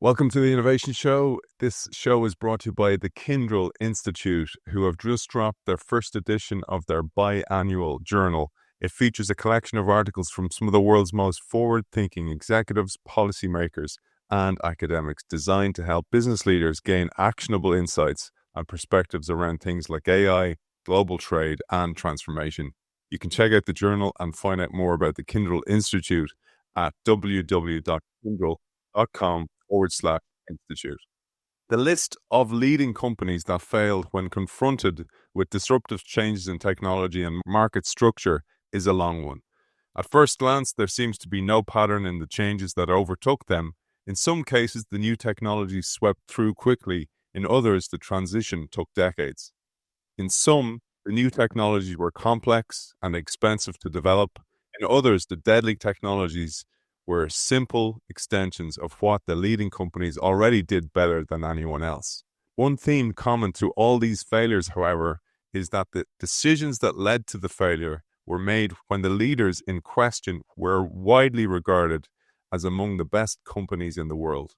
Welcome to the Innovation Show. This show is brought to you by the Kindle Institute, who have just dropped their first edition of their biannual journal. It features a collection of articles from some of the world's most forward-thinking executives, policymakers, and academics, designed to help business leaders gain actionable insights and perspectives around things like AI, global trade, and transformation. You can check out the journal and find out more about the Kindle Institute at www.kindle.com/institute. The list of leading companies that failed when confronted with disruptive changes in technology and market structure is a long one. At first glance, there seems to be no pattern in the changes that overtook them. In some cases, the new technologies swept through quickly. In others, the transition took decades. In some, the new technologies were complex and expensive to develop. In others, the deadly technologies were simple extensions of what the leading companies already did better than anyone else. One theme common to all these failures, however, is that the decisions that led to the failure were made when the leaders in question were widely regarded as among the best companies in the world.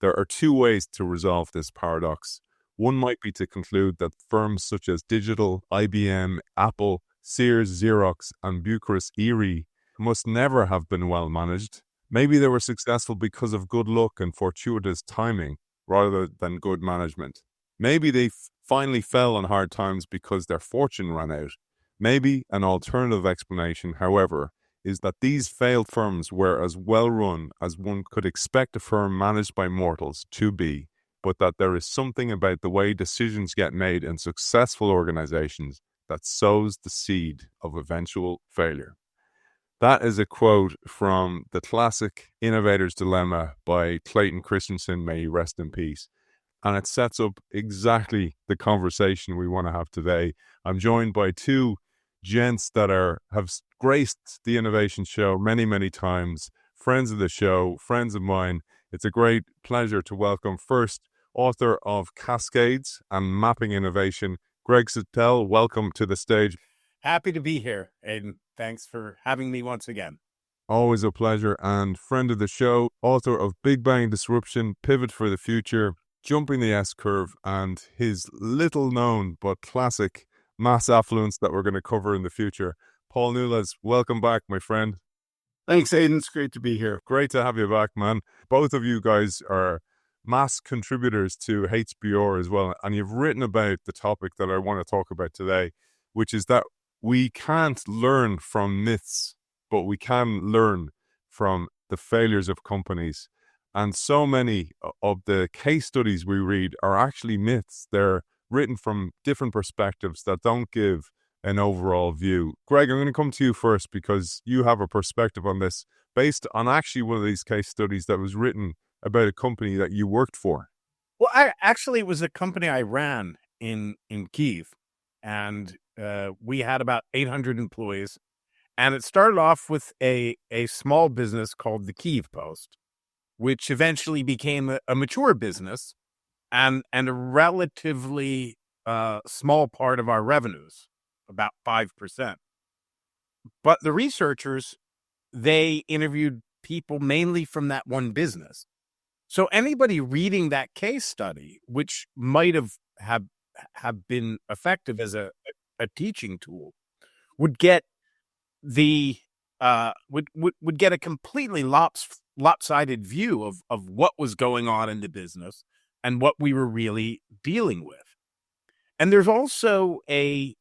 There are two ways to resolve this paradox. One might be to conclude that firms such as Digital, IBM, Apple, Sears, Xerox, and Bucharest Erie must never have been well managed. Maybe they were successful because of good luck and fortuitous timing rather than good management. Maybe they finally fell on hard times because their fortune ran out. Maybe an alternative explanation, however, is that these failed firms were as well run as one could expect a firm managed by mortals to be, but that there is something about the way decisions get made in successful organizations that sows the seed of eventual failure. That is a quote from the classic Innovator's Dilemma by Clayton Christensen, may he rest in peace. And it sets up exactly the conversation we want to have today. I'm joined by two gents that have graced the Innovation Show many, many times, friends of the show, friends of mine. It's a great pleasure to welcome first author of Cascades and Mapping Innovation, Greg Satell. Welcome to the stage. Happy to be here, Aidan. Thanks for having me once again. Always a pleasure. And friend of the show, author of Big Bang Disruption, Pivot for the Future, Jumping the S-Curve, and his little known but classic Mass Affluence that we're going to cover in the future. Paul Nunes, welcome back, my friend. Thanks, Aidan. It's great to be here. Great to have you back, man. Both of you guys are mass contributors to HBR as well. And you've written about the topic that I want to talk about today, which is that we can't learn from myths, but we can learn from the failures of companies. And so many of the case studies we read are actually myths. They're written from different perspectives that don't give an overall view. Greg, I'm going to come to you first because you have a perspective on this based on actually one of these case studies that was written about a company that you worked for. Well, it was a company I ran in Kyiv, and we had about 800 employees, and it started off with a small business called the Kyiv Post, which eventually became a mature business and a relatively small part of our revenues, about 5%. But the researchers, they interviewed people mainly from that one business. So anybody reading that case study, which might have been effective as a teaching tool, would get would get a completely lopsided view of what was going on in the business and what we were really dealing with. And there's also a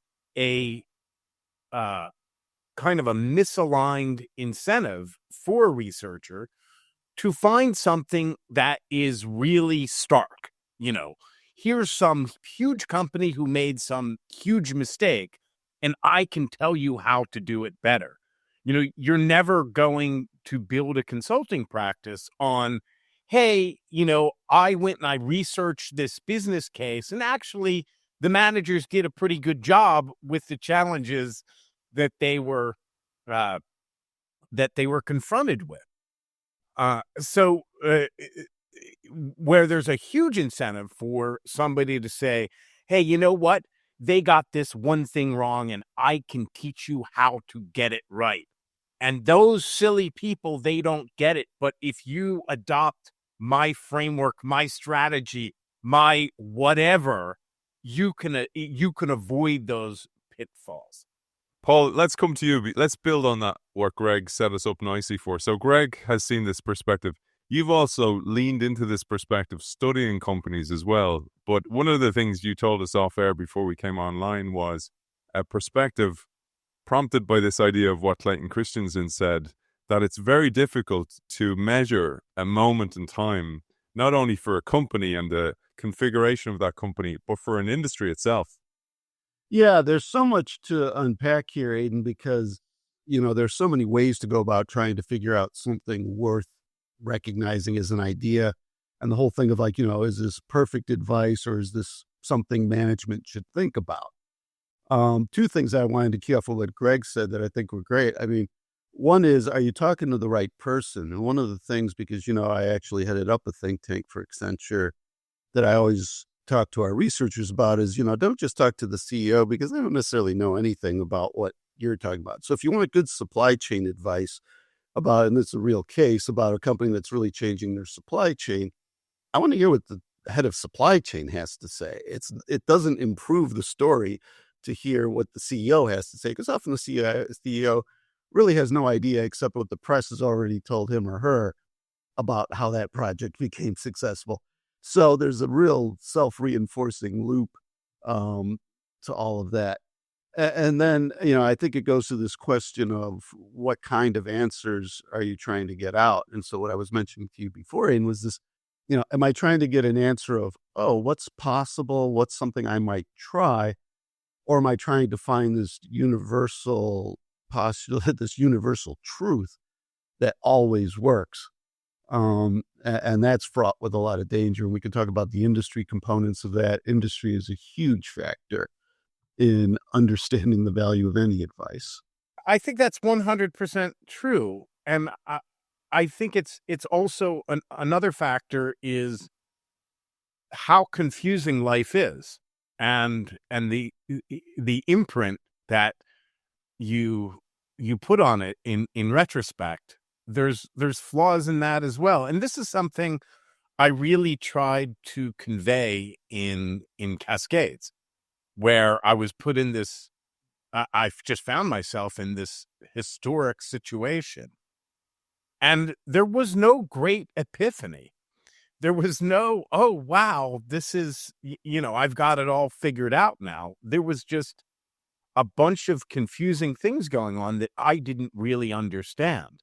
kind of a misaligned incentive for a researcher to find something that is really stark. You know, here's some huge company who made some huge mistake, and I can tell you how to do it better. You know, you're never going to build a consulting practice on, hey, you know, I went and I researched this business case, and actually the managers did a pretty good job with the challenges that they were confronted with. So where there's a huge incentive for somebody to say, hey, you know what? They got this one thing wrong and I can teach you how to get it right. And those silly people, they don't get it. But if you adopt my framework, my strategy, my whatever, you can avoid those pitfalls. Paul, let's come to you. Let's build on that, what Greg set us up nicely for. So Greg has seen this perspective. You've also leaned into this perspective, studying companies as well. But one of the things you told us off air before we came online was a perspective prompted by this idea of what Clayton Christensen said, that it's very difficult to measure a moment in time, not only for a company and the configuration of that company, but for an industry itself. Yeah, there's so much to unpack here, Aidan, because, there's so many ways to go about trying to figure out something worth recognizing as an idea. And the whole thing of is this perfect advice or is this something management should think about? Two things I wanted to key off of what Greg said that I think were great. I mean, one is, are you talking to the right person? And one of the things, because, I actually headed up a think tank for Accenture that I always talk to our researchers about is, don't just talk to the CEO because they don't necessarily know anything about what you're talking about. So if you want good supply chain advice about, and it's a real case about a company that's really changing their supply chain, I want to hear what the head of supply chain has to say. It doesn't improve the story to hear what the CEO has to say, because often the CEO really has no idea except what the press has already told him or her about how that project became successful. So there's a real self-reinforcing loop to all of that. And then, I think it goes to this question of what kind of answers are you trying to get out? And so what I was mentioning to you before, Ian, was this, am I trying to get an answer of, what's possible? What's something I might try? Or am I trying to find this universal postulate, this universal truth that always works? And that's fraught with a lot of danger. We can talk about the industry components of that. Industry is a huge factor in understanding the value of any advice. I think that's 100% true. And I think it's also another factor is how confusing life is, and the imprint that you put on it in retrospect. There's flaws in that as well. And this is something I really tried to convey in Cascades, where I was put in this, I've just found myself in this historic situation. And there was no great epiphany. There was no, oh, wow, this is, I've got it all figured out now. There was just a bunch of confusing things going on that I didn't really understand.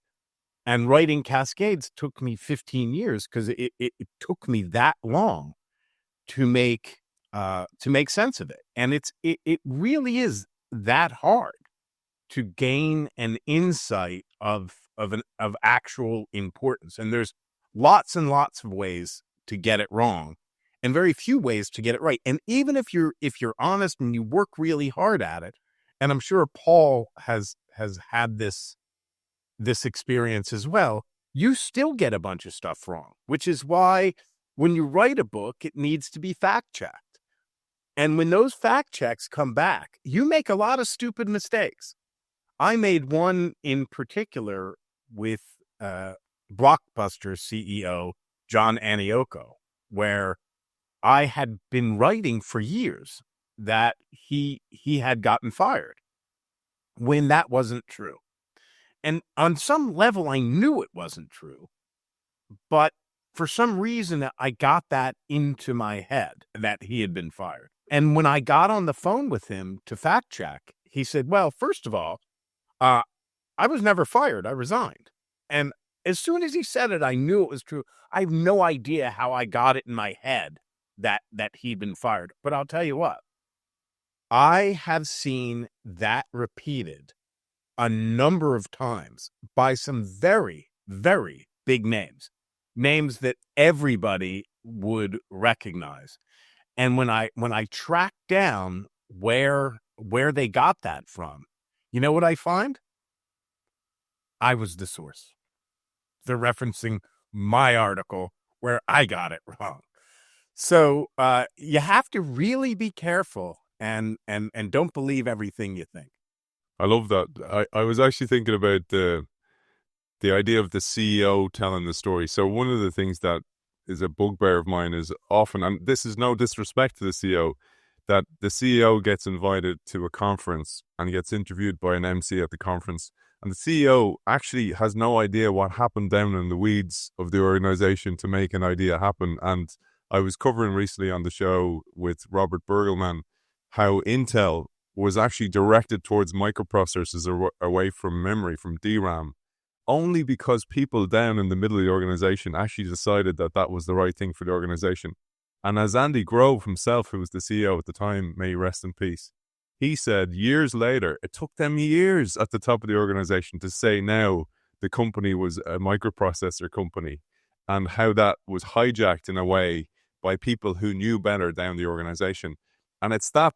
And writing Cascades took me 15 years because it took me that long to make sense of it. And it really is that hard to gain an insight of actual importance. And there's lots and lots of ways to get it wrong and very few ways to get it right. And even if you're honest and you work really hard at it, and I'm sure Paul has had this experience as well, you still get a bunch of stuff wrong, which is why when you write a book, it needs to be fact-checked. And when those fact checks come back, you make a lot of stupid mistakes. I made one in particular with Blockbuster CEO John Anioko, where I had been writing for years that he had gotten fired, when that wasn't true. And on some level, I knew it wasn't true, but for some reason, I got that into my head that he had been fired. And when I got on the phone with him to fact check, he said, well, first of all, I was never fired. I resigned. And as soon as he said it, I knew it was true. I have no idea how I got it in my head that he'd been fired. But I'll tell you what, I have seen that repeated a number of times by some very, very big names that everybody would recognize. And when I tracked down where they got that from, you know what I find? I was the source. They're referencing my article where I got it wrong. So you have to really be careful and don't believe everything you think. I love that. I was actually thinking about the idea of the CEO telling the story. So one of the things that is a bugbear of mine is often, and this is no disrespect to the CEO, that the CEO gets invited to a conference and gets interviewed by an MC at the conference, and the CEO actually has no idea what happened down in the weeds of the organization to make an idea happen. And I was covering recently on the show with Robert Burgelman how Intel was actually directed towards microprocessors away from memory, from DRAM, only because people down in the middle of the organization actually decided that that was the right thing for the organization. And as Andy Grove himself, who was the CEO at the time, may he rest in peace, he said years later, it took them years at the top of the organization to say now the company was a microprocessor company, and how that was hijacked in a way by people who knew better down the organization. And it's that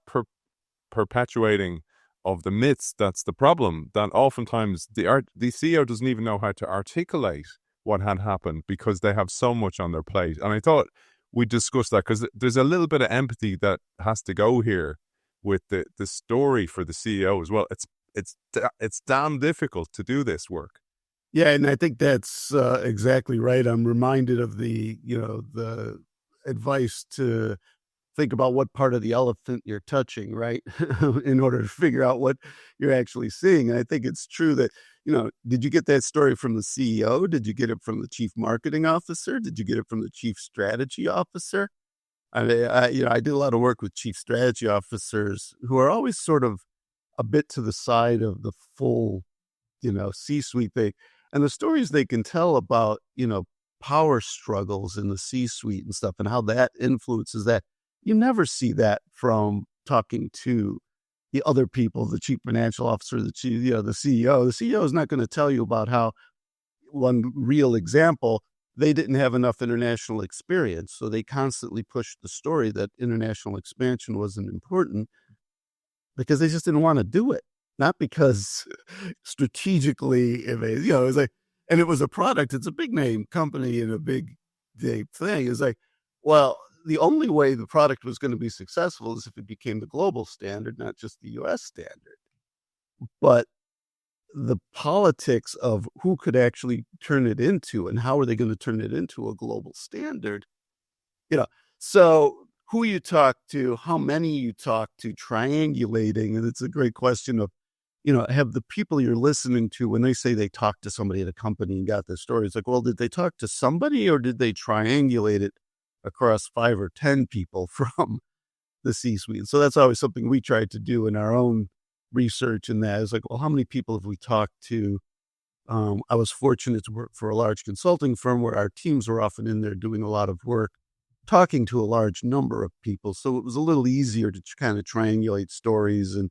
perpetuating of the myths that's the problem, that oftentimes the CEO doesn't even know how to articulate what had happened because they have so much on their plate. And I thought we discussed that because there's a little bit of empathy that has to go here with the story for the CEO as well. It's damn difficult to do this work. Yeah, and I think that's exactly right. I'm reminded of the advice to think about what part of the elephant you're touching, right? In order to figure out what you're actually seeing. And I think it's true that, did you get that story from the CEO? Did you get it from the chief marketing officer? Did you get it from the chief strategy officer? I mean, I did a lot of work with chief strategy officers who are always sort of a bit to the side of the full, C-suite thing. And the stories they can tell about, power struggles in the C-suite and stuff and how that influences that. You never see that from talking to the other people, the chief financial officer, the CEO. The CEO is not going to tell you about how, one real example, they didn't have enough international experience. So they constantly pushed the story that international expansion wasn't important because they just didn't want to do it. Not because strategically, it was like, and it was a product, it's a big name company and a big thing. It's like, well, the only way the product was going to be successful is if it became the global standard, not just the US standard. But the politics of who could actually turn it into and how are they going to turn it into a global standard, so who you talk to, how many you talk to, triangulating. And it's a great question of, have the people you're listening to, when they say they talked to somebody at a company and got their story, it's like, well, did they talk to somebody or did they triangulate it across 5 or 10 people from the C-suite? So that's always something we tried to do in our own research. And that is like, well, how many people have we talked to? I was fortunate to work for a large consulting firm where our teams were often in there doing a lot of work, talking to a large number of people. So it was a little easier to kind of triangulate stories. And,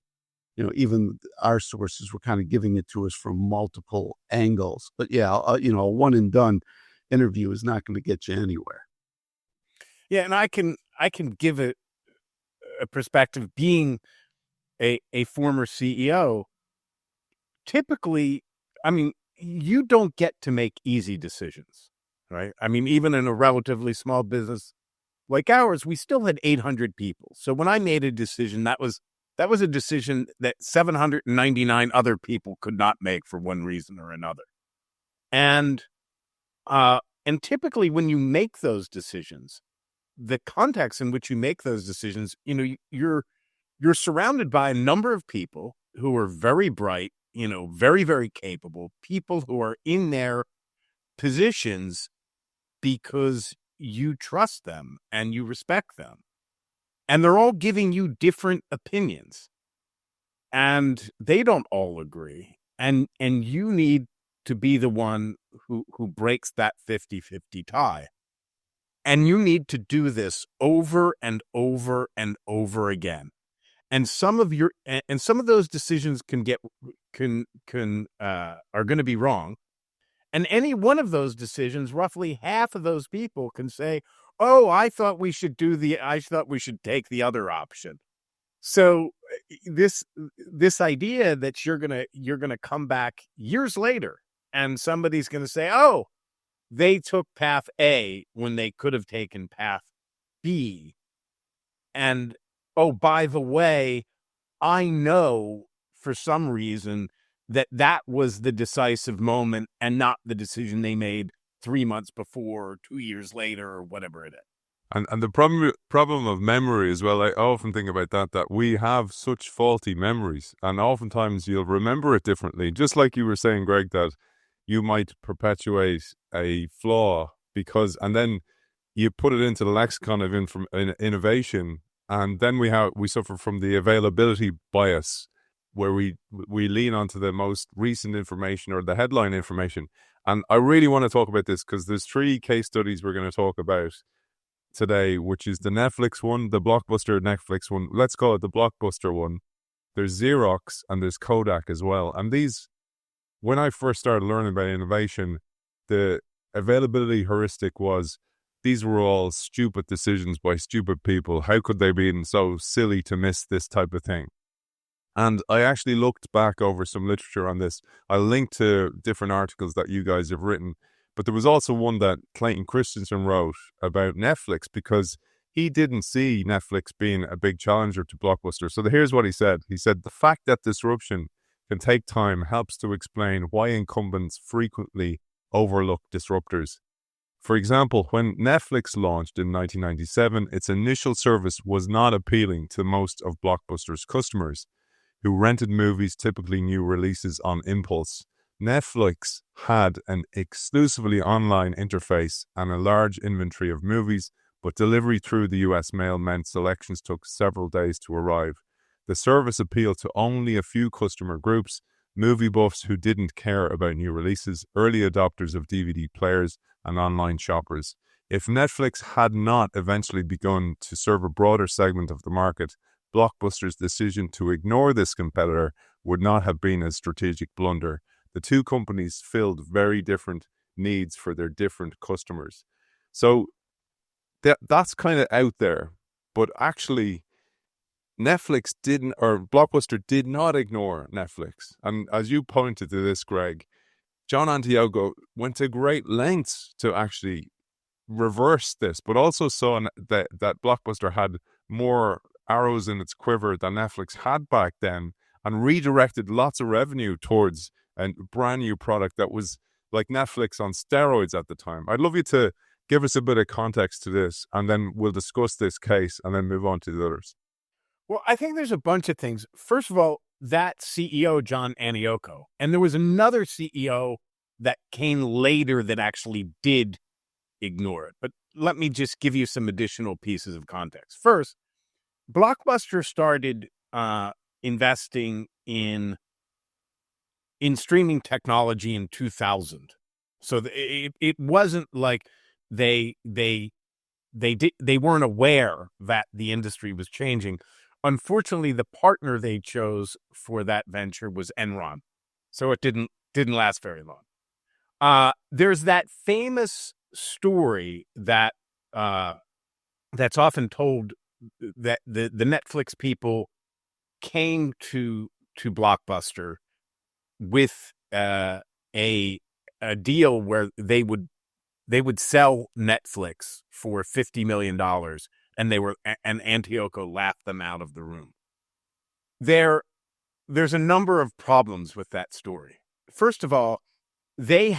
even our sources were kind of giving it to us from multiple angles. But yeah, a one and done interview is not going to get you anywhere. Yeah, and I can give a perspective. Being a former CEO, typically, I mean, you don't get to make easy decisions, right? I mean, even in a relatively small business like ours, we still had 800 people. So when I made a decision, that was a decision that 799 other people could not make for one reason or another. And typically when you make those decisions, the context in which you make those decisions, you're surrounded by a number of people who are very bright, very, very capable, people who are in their positions because you trust them and you respect them. And they're all giving you different opinions. And they don't all agree. And you need to be the one who breaks that 50-50 tie. And you need to do this over and over and over again. And some of those decisions are going to be wrong. And any one of those decisions, roughly half of those people can say, "Oh, I thought we should take the other option." So this idea that you're gonna come back years later and somebody's gonna say, "Oh, they took path A when they could have taken path B," and oh, by the way, I know for some reason that was the decisive moment and not the decision they made 3 months before, 2 years later, or whatever it is. And the problem of memory as well, I often think about that we have such faulty memories, and oftentimes you'll remember it differently. Just like you were saying, Greg, that you might perpetuate a flaw and then you put it into the lexicon of innovation, and then we suffer from the availability bias, where we lean onto the most recent information or the headline information. And I really want to talk about this because there's 3 case studies we're going to talk about today, which is the Netflix one, the Blockbuster Netflix one. Let's call it the Blockbuster one. There's Xerox and there's Kodak as well. And these, when I first started learning about innovation, the availability heuristic was these were all stupid decisions by stupid people. How could they be so silly to miss this type of thing? And I actually looked back over some literature on this. I'll link to different articles that you guys have written. But there was also one that Clayton Christensen wrote about Netflix, because he didn't see Netflix being a big challenger to Blockbuster. So here's what he said. He said, the fact that disruption can take time helps to explain why incumbents frequently overlook disruptors. For example, when Netflix launched in 1997, its initial service was not appealing to most of Blockbuster's customers, who rented movies, typically new releases, on impulse. Netflix had an exclusively online interface and a large inventory of movies, but delivery through the US mail meant selections took several days to arrive. The service appealed to only a few customer groups: movie buffs who didn't care about new releases, early adopters of DVD players, and online shoppers. If Netflix had not eventually begun to serve a broader segment of the market, Blockbuster's decision to ignore this competitor would not have been a strategic blunder. The 2 companies filled very different needs for their different customers. So that's kind of out there. But actually, Blockbuster did not ignore Netflix. And as you pointed to this, Greg, John Antioco went to great lengths to actually reverse this, but also saw that Blockbuster had more arrows in its quiver than Netflix had back then, and redirected lots of revenue towards a brand new product that was like Netflix on steroids at the time. I'd love you to give us a bit of context to this, and then we'll discuss this case and then move on to the others. Well, I think there's a bunch of things. First of all, that CEO, John Antioco, and there was another CEO that came later that actually did ignore it. But let me just give you some additional pieces of context. First, Blockbuster started investing in streaming technology in 2000. So it wasn't like they weren't aware that the industry was changing. Unfortunately, the partner they chose for that venture was Enron, so it didn't last very long. There's that famous story that that's often told, that the Netflix people came to Blockbuster with a deal where they would sell Netflix for $50 million, and Antioco laughed them out of the room. There's a number of problems with that story. First of all, they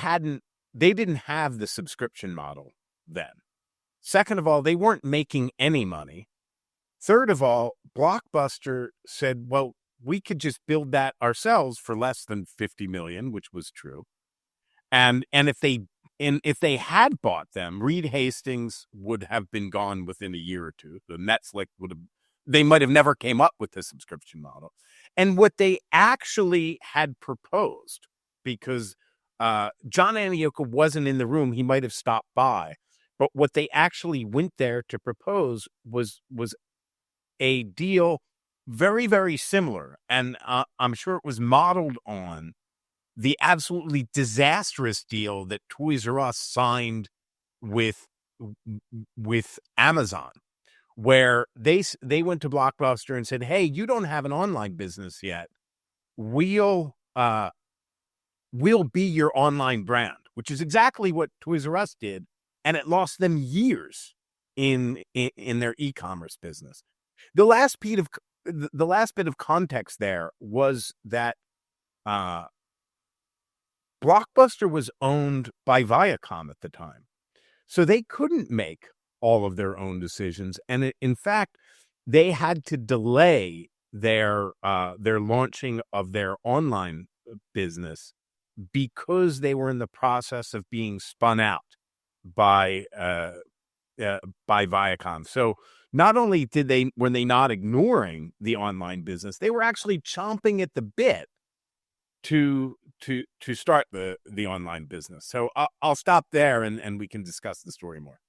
didn't have the subscription model then. Second of all, they weren't making any money. Third of all, Blockbuster said, well, we could just build that ourselves for less than $50 million, which was true. And if they had bought them, Reed Hastings would have been gone within a year or two. The Netflix they might have never came up with the subscription model. And what they actually had proposed, because John Antioco wasn't in the room, he might have stopped by, but what they actually went there to propose was a deal very, very similar. And I'm sure it was modeled on the absolutely disastrous deal that Toys R Us signed with Amazon, where they went to Blockbuster and said, hey, you don't have an online business yet. We'll be your online brand, which is exactly what Toys R Us did. And it lost them years in their e-commerce business. The last bit of context there was that Blockbuster was owned by Viacom at the time. So they couldn't make all of their own decisions. And in fact, they had to delay their launching of their online business because they were in the process of being spun out by Viacom. So not only were they not ignoring the online business, they were actually chomping at the bit to start the online business. So I'll stop there and we can discuss the story more.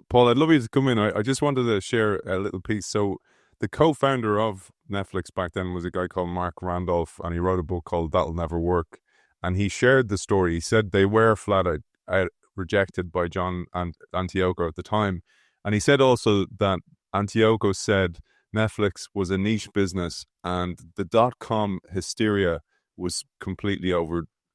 Paul, I'd love you to come in. I just wanted to share a little piece. So the co-founder of Netflix back then was a guy called Mark Randolph, and he wrote a book called That'll Never Work. And he shared the story. He said they were flat out rejected by John and Antioco at the time. And he said also that Antioco said Netflix was a niche business and the dot-com hysteria was completely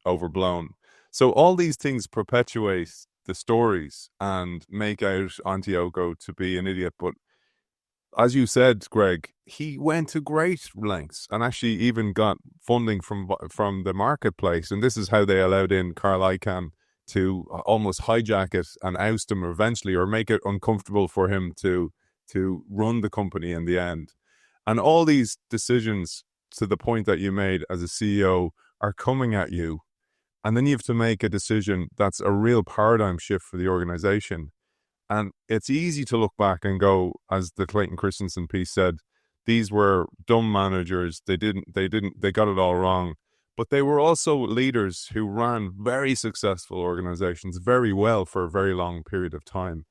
overblown. So all these things perpetuate the stories and make out Antioco to be an idiot. But as you said, Greg, he went to great lengths and actually even got funding from the marketplace. And this is how they allowed in Carl Icahn to almost hijack it and oust him eventually, or make it uncomfortable for him to run the company in the end. And all these decisions, to the point that you made as a CEO, are coming at you. And then you have to make a decision that's a real paradigm shift for the organization. And it's easy to look back and go, as the Clayton Christensen piece said, these were dumb managers. They got it all wrong. But they were also leaders who ran very successful organizations very well for a very long period of time.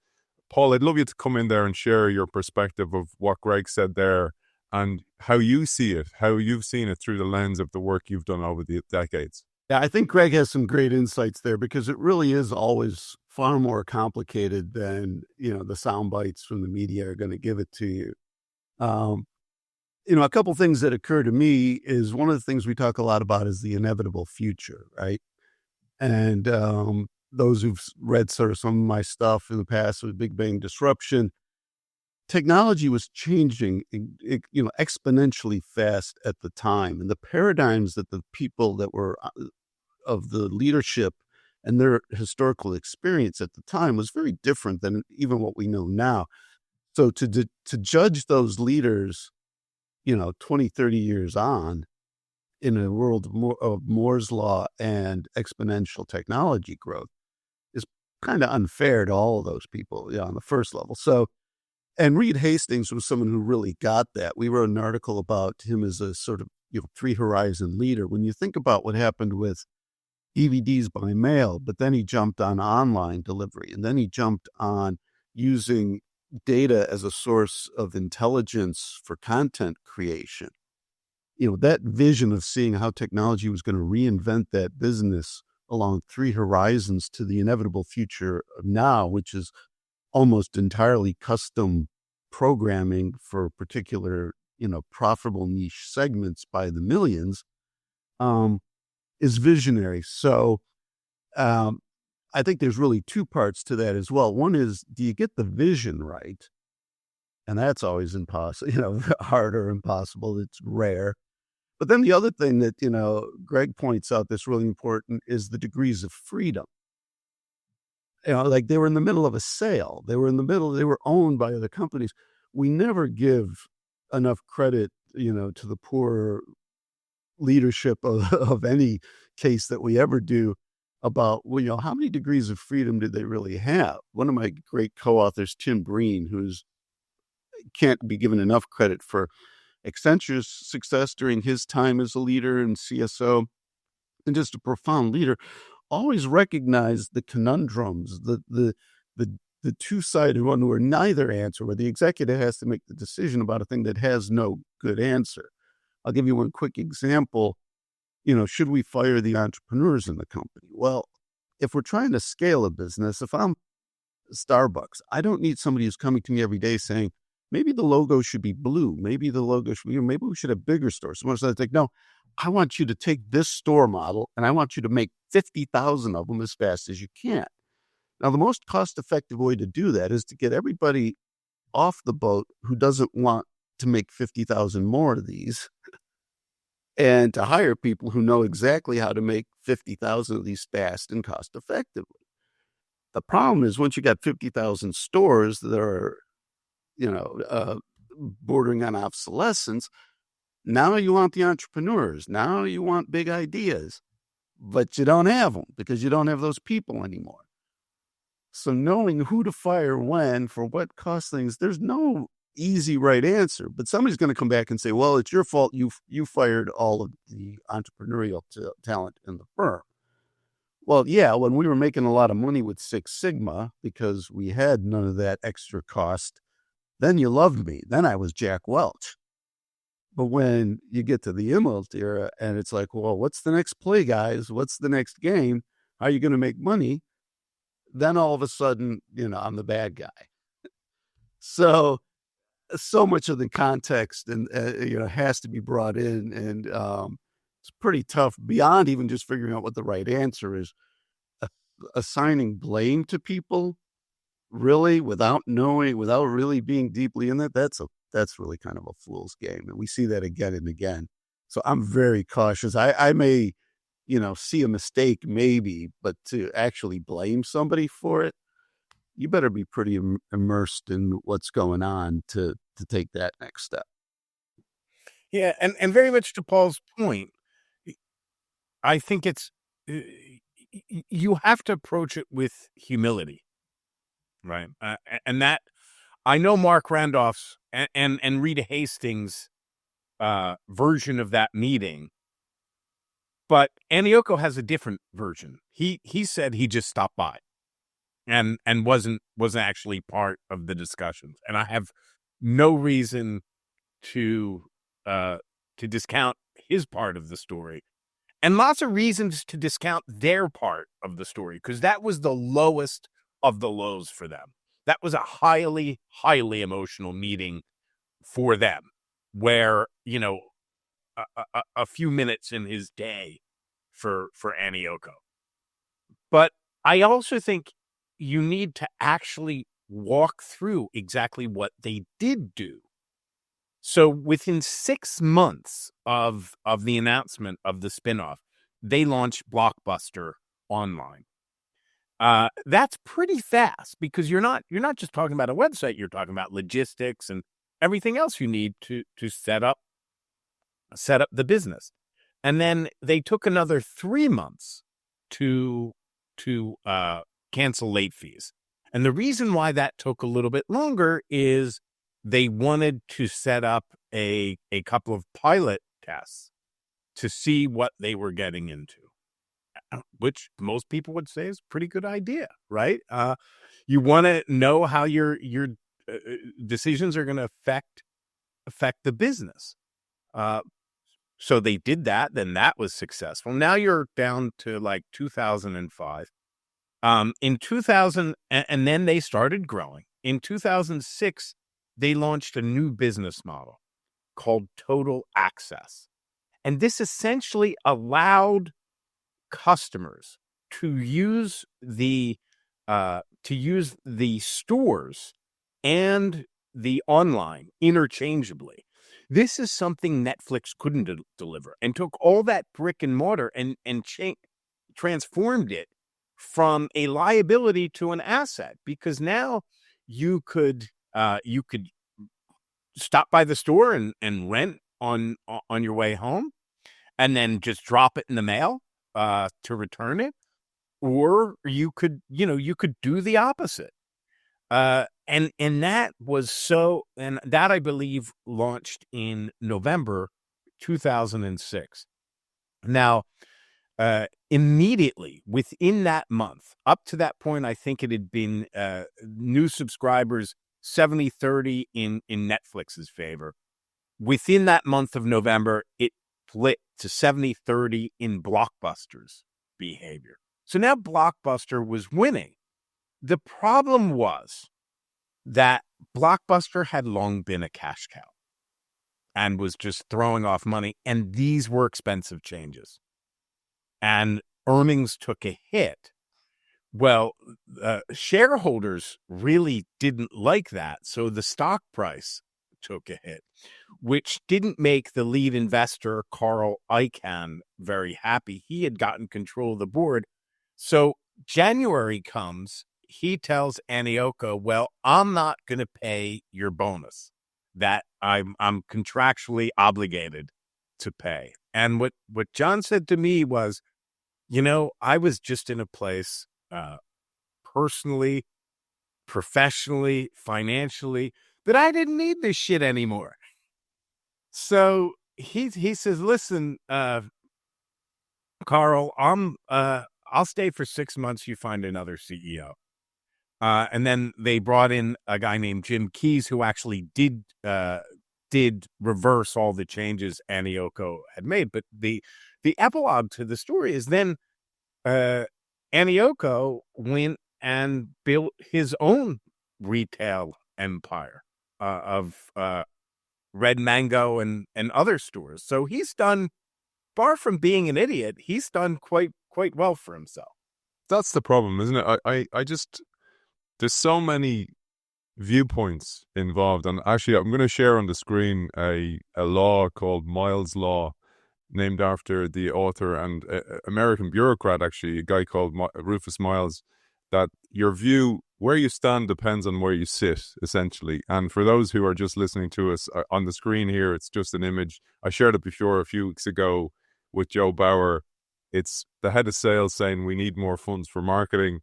Paul, I'd love you to come in there and share your perspective of what Greg said there and how you see it, how you've seen it through the lens of the work you've done over the decades. Yeah, I think Greg has some great insights there, because it really is always far more complicated than, the sound bites from the media are going to give it to you. A couple things that occur to me is, one of the things we talk a lot about is the inevitable future, right? And those who've read sort of some of my stuff in the past with Big Bang Disruption, technology was changing, exponentially fast at the time. And the paradigms that the people that were of the leadership and their historical experience at the time was very different than even what we know now. So to judge those leaders, 20, 30 years on, in a world of Moore's law and exponential technology growth, is kind of unfair to all of those people, on the first level. So, and Reed Hastings was someone who really got that. We wrote an article about him as a sort of, three horizon leader. When you think about what happened with DVDs by mail, but then he jumped on online delivery, and then he jumped on using data as a source of intelligence for content creation. That vision of seeing how technology was going to reinvent that business along three horizons to the inevitable future of now, which is almost entirely custom programming for particular, profitable niche segments by the millions, is visionary. So I think there's really two parts to that as well. One is, do you get the vision right? And that's always impossible, hard or impossible. It's rare. But then the other thing that, Greg points out that's really important is the degrees of freedom. Like they were in the middle of a sale. They were owned by other companies. We never give enough credit, to the poor leadership of any case that we ever do about, how many degrees of freedom did they really have? One of my great co-authors, Tim Breen, who's can't be given enough credit for Accenture's success during his time as a leader and CSO, and just a profound leader, always recognized the conundrums, the two-sided one where neither answer, where the executive has to make the decision about a thing that has no good answer. I'll give you one quick example. Should we fire the entrepreneurs in the company? Well, if we're trying to scale a business, if I'm Starbucks, I don't need somebody who's coming to me every day saying, maybe the logo should be blue. Maybe the logo should be, maybe we should have bigger stores. So I think, no, I want you to take this store model and I want you to make 50,000 of them as fast as you can. Now, the most cost-effective way to do that is to get everybody off the boat who doesn't want to make 50,000 more of these and to hire people who know exactly how to make 50,000 of these fast and cost effectively. The problem is once you got 50,000 stores that are, bordering on obsolescence, now you want the entrepreneurs. Now you want big ideas, but you don't have them because you don't have those people anymore. So knowing who to fire when for what cost things, there's no easy right answer, but somebody's going to come back and say, well, it's your fault. You fired all of the entrepreneurial talent in the firm. Well, yeah, when we were making a lot of money with Six Sigma because we had none of that extra cost, then you loved me. Then I was Jack Welch. But when you get to the Immelt era and it's like, well, what's the next play, guys? What's the next game? How are you going to make money? Then all of a sudden, I'm the bad guy. So much of the context and has to be brought in, and it's pretty tough beyond even just figuring out what the right answer is. Assigning blame to people, really, without really being deeply in that, that's really kind of a fool's game, and we see that again and again. So I'm very cautious. I may, see a mistake maybe, but to actually blame somebody for it, you better be pretty immersed in what's going on to take that next step. Yeah, and very much to Paul's point, I think it's you have to approach it with humility, right? And that I know Mark Randolph's and Rita Hastings' version of that meeting, but Anioko has a different version. He said he just stopped by and wasn't actually part of the discussions, and I have no reason to discount his part of the story, and lots of reasons to discount their part of the story, because that was the lowest of the lows for them. That was a highly, highly emotional meeting for them, where, a few minutes in his day for Anioko. But I also think you need to actually walk through exactly what they did do. So within 6 months of the announcement of the spinoff, they launched Blockbuster online. That's pretty fast because you're not just talking about a website. You're talking about logistics and everything else you need to set up the business. And then they took another 3 months to cancel late fees. And the reason why that took a little bit longer is they wanted to set up a couple of pilot tests to see what they were getting into, which most people would say is a pretty good idea, right? You want to know how your decisions are going to affect the business. So they did that, then that was successful. Now you're down to like 2005. In 2000, and then they started growing. In 2006, they launched a new business model called Total Access. And this essentially allowed customers to use the stores and the online interchangeably. This is something Netflix couldn't deliver, and took all that brick and mortar and transformed it from a liability to an asset, because now you could stop by the store and rent on your way home, and then just drop it in the mail to return it, or you could do the opposite. And that was and that, I believe, launched in November 2006. Now, immediately within that month, up to that point, I think it had been new subscribers 70-30 in Netflix's favor. Within that month of November, it flipped to 70-30 in Blockbuster's behavior. So now Blockbuster was winning. The problem was that Blockbuster had long been a cash cow and was just throwing off money, and these were expensive changes. And earnings took a hit. Well, shareholders really didn't like that, so the stock price took a hit, which didn't make the lead investor, Carl Icahn, very happy. He had gotten control of the board. So January comes, he tells Anioko, well, I'm not going to pay your bonus that I'm contractually obligated to pay. And what John said to me was, I was just in a place personally, professionally, financially, that I didn't need this shit anymore. So he says, listen, Carl, I'll stay for 6 months. You find another CEO. And then they brought in a guy named Jim Keyes, who actually did reverse all the changes Anioko had made. But the epilogue to the story is then Anioko went and built his own retail empire of Red Mango and other stores. So he's done, far from being an idiot, he's done quite well for himself. That's the problem, isn't it? I just, there's so many viewpoints involved. And actually, I'm going to share on the screen a law called Miles' Law, named after the author and American bureaucrat, actually, a guy called Rufus Miles, that your view, where you stand depends on where you sit, essentially. And for those who are just listening to us on the screen here, it's just an image. I shared it before a few weeks ago with Joe Bauer. It's the head of sales saying we need more funds for marketing.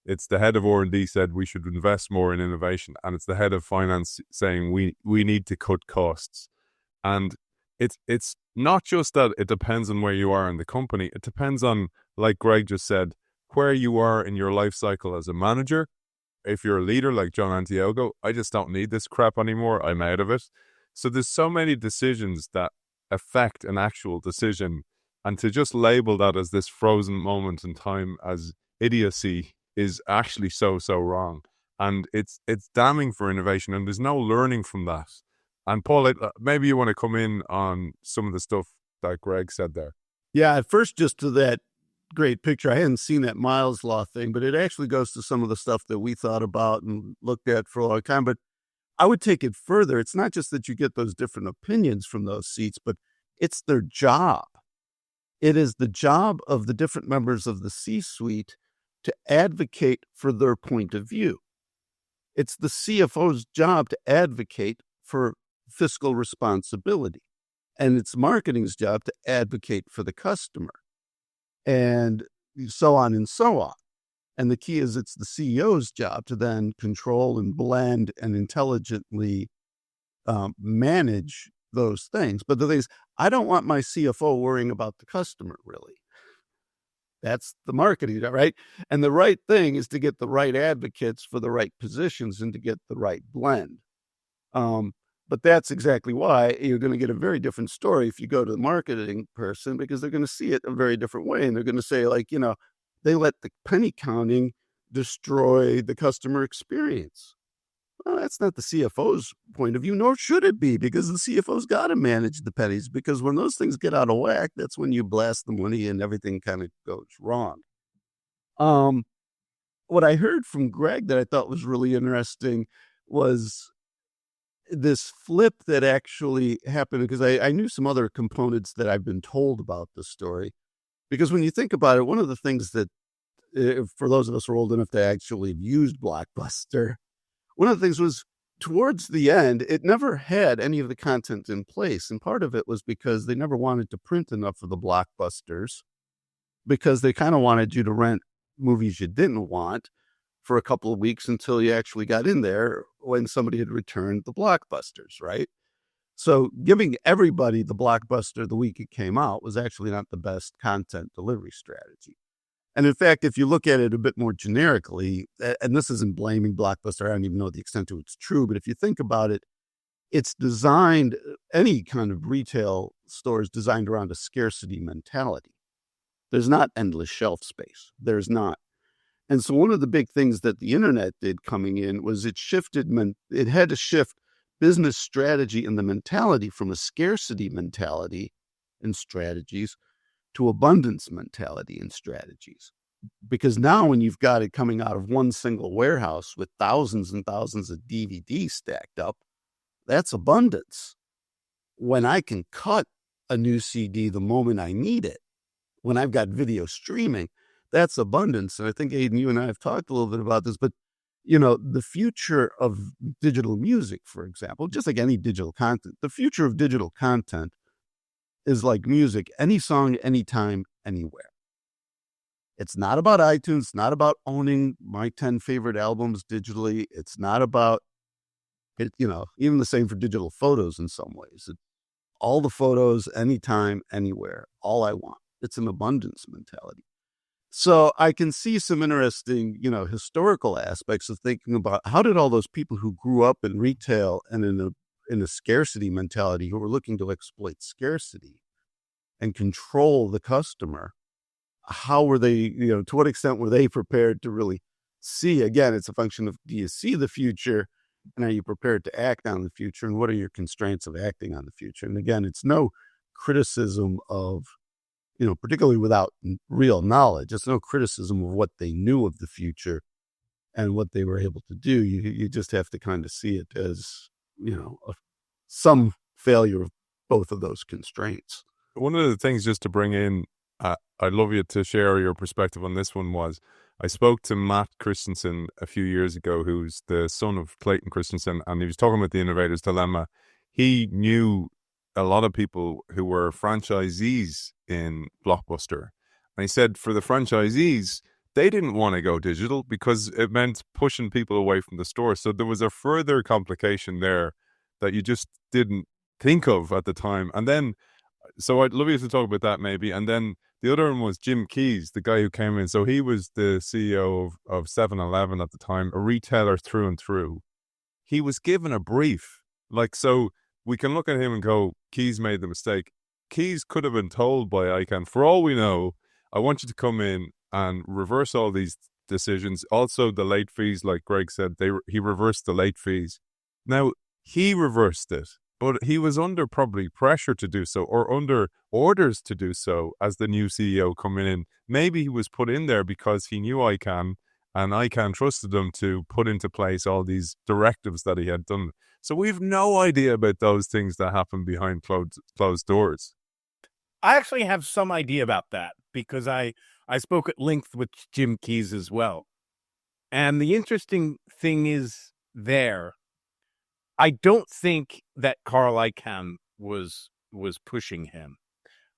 It's the head of R&D said we should invest more in innovation. And it's the head of finance saying we need to cut costs. And it's not just that it depends on where you are in the company. It depends on, like Greg just said, where you are in your life cycle as a manager. If you're a leader like John Antiogo, I just don't need this crap anymore. I'm out of it. So there's so many decisions that affect an actual decision. And to just label that as this frozen moment in time as idiocy is actually so wrong. And it's damning for innovation. And there's no learning from that. And Paul, maybe you want to come in on some of the stuff that Greg said there. Yeah, at first, just to that great picture, I hadn't seen that Miles' Law thing, but it actually goes to some of the stuff that we thought about and looked at for a long time. But I would take it further. It's not just that you get those different opinions from those seats, but it's their job. It is the job of the different members of the C-suite to advocate for their point of view. It's the CFO's job to advocate for fiscal responsibility. And it's marketing's job to advocate for the customer. And so on and so on. And the key is it's the CEO's job to then control and blend and intelligently manage those things. But the thing is, I don't want my CFO worrying about the customer, really. That's the marketing, right? And the right thing is to get the right advocates for the right positions and to get the right blend. But that's exactly why you're going to get a very different story if you go to the marketing person, because they're going to see it a very different way. And they're going to say, like, they let the penny counting destroy the customer experience. Well, that's not the CFO's point of view, nor should it be, because the CFO's got to manage the pennies, because when those things get out of whack, that's when you blast the money and everything kind of goes wrong. What I heard from Greg that I thought was really interesting was this flip that actually happened, because I knew some other components that I've been told about the story. Because when you think about it, one of the things that, for those of us who are old enough to actually have used Blockbuster, one of the things was towards the end, it never had any of the content in place. And part of it was because they never wanted to print enough of the Blockbusters, because they kind of wanted you to rent movies you didn't want for a couple of weeks until you actually got in there when somebody had returned the Blockbusters, right? So giving everybody the Blockbuster the week it came out was actually not the best content delivery strategy. And in fact, if you look at it a bit more generically, and this isn't blaming Blockbuster, I don't even know the extent to which it's true, but if you think about it, it's designed, any kind of retail store is designed around a scarcity mentality. There's not endless shelf space. There's not. And so one of the big things that the internet did coming in was it had to shift business strategy and the mentality from a scarcity mentality and strategies to abundance mentality and strategies. Because now when you've got it coming out of one single warehouse with thousands and thousands of DVDs stacked up, That's abundance. When I can cut a new CD the moment I need it, when I've got video streaming, that's abundance. And I think, Aidan, you and I have talked a little bit about this, but the future of digital music, for example, just like any digital content, the future of digital content is like music, any song, anytime, anywhere. It's not about iTunes. It's not about owning my 10 favorite albums digitally. It's not about it, even the same for digital photos in some ways. All the photos, anytime, anywhere, all I want. It's an abundance mentality. So I can see some interesting, historical aspects of thinking about how did all those people who grew up in retail and in a scarcity mentality, who were looking to exploit scarcity and control the customer, how were they, to what extent were they prepared to really see? Again, it's a function of, do you see the future, and are you prepared to act on the future, and what are your constraints of acting on the future? And again, it's no criticism of, particularly without real knowledge, it's no criticism of what they knew of the future and what they were able to do. You just have to kind of see it as, some failure of both of those constraints. One of the things just to bring in, I'd love you to share your perspective on this one, was I spoke to Matt Christensen a few years ago, who's the son of Clayton Christensen, and he was talking about the innovator's dilemma. He knew a lot of people who were franchisees in Blockbuster. And he said for the franchisees, they didn't want to go digital because it meant pushing people away from the store. So there was a further complication there that you just didn't think of at the time. And then, so I'd love you to talk about that maybe. And then the other one was Jim Keyes, the guy who came in. So he was the CEO of 7-Eleven at the time, a retailer through and through. He was given a brief. So we can look at him and go, Keyes made the mistake. Keyes could have been told by ICANN, for all we know, I want you to come in and reverse all these decisions. Also, the late fees, like Greg said, he reversed the late fees. Now, he reversed it, but he was under probably pressure to do so, or under orders to do so as the new CEO coming in. Maybe he was put in there because he knew ICANN, and ICANN trusted him to put into place all these directives that he had done. So we've no idea about those things that happen behind closed doors. I actually have some idea about that because I spoke at length with Jim Keyes as well. And the interesting thing is there, I don't think that Carl Icahn was pushing him.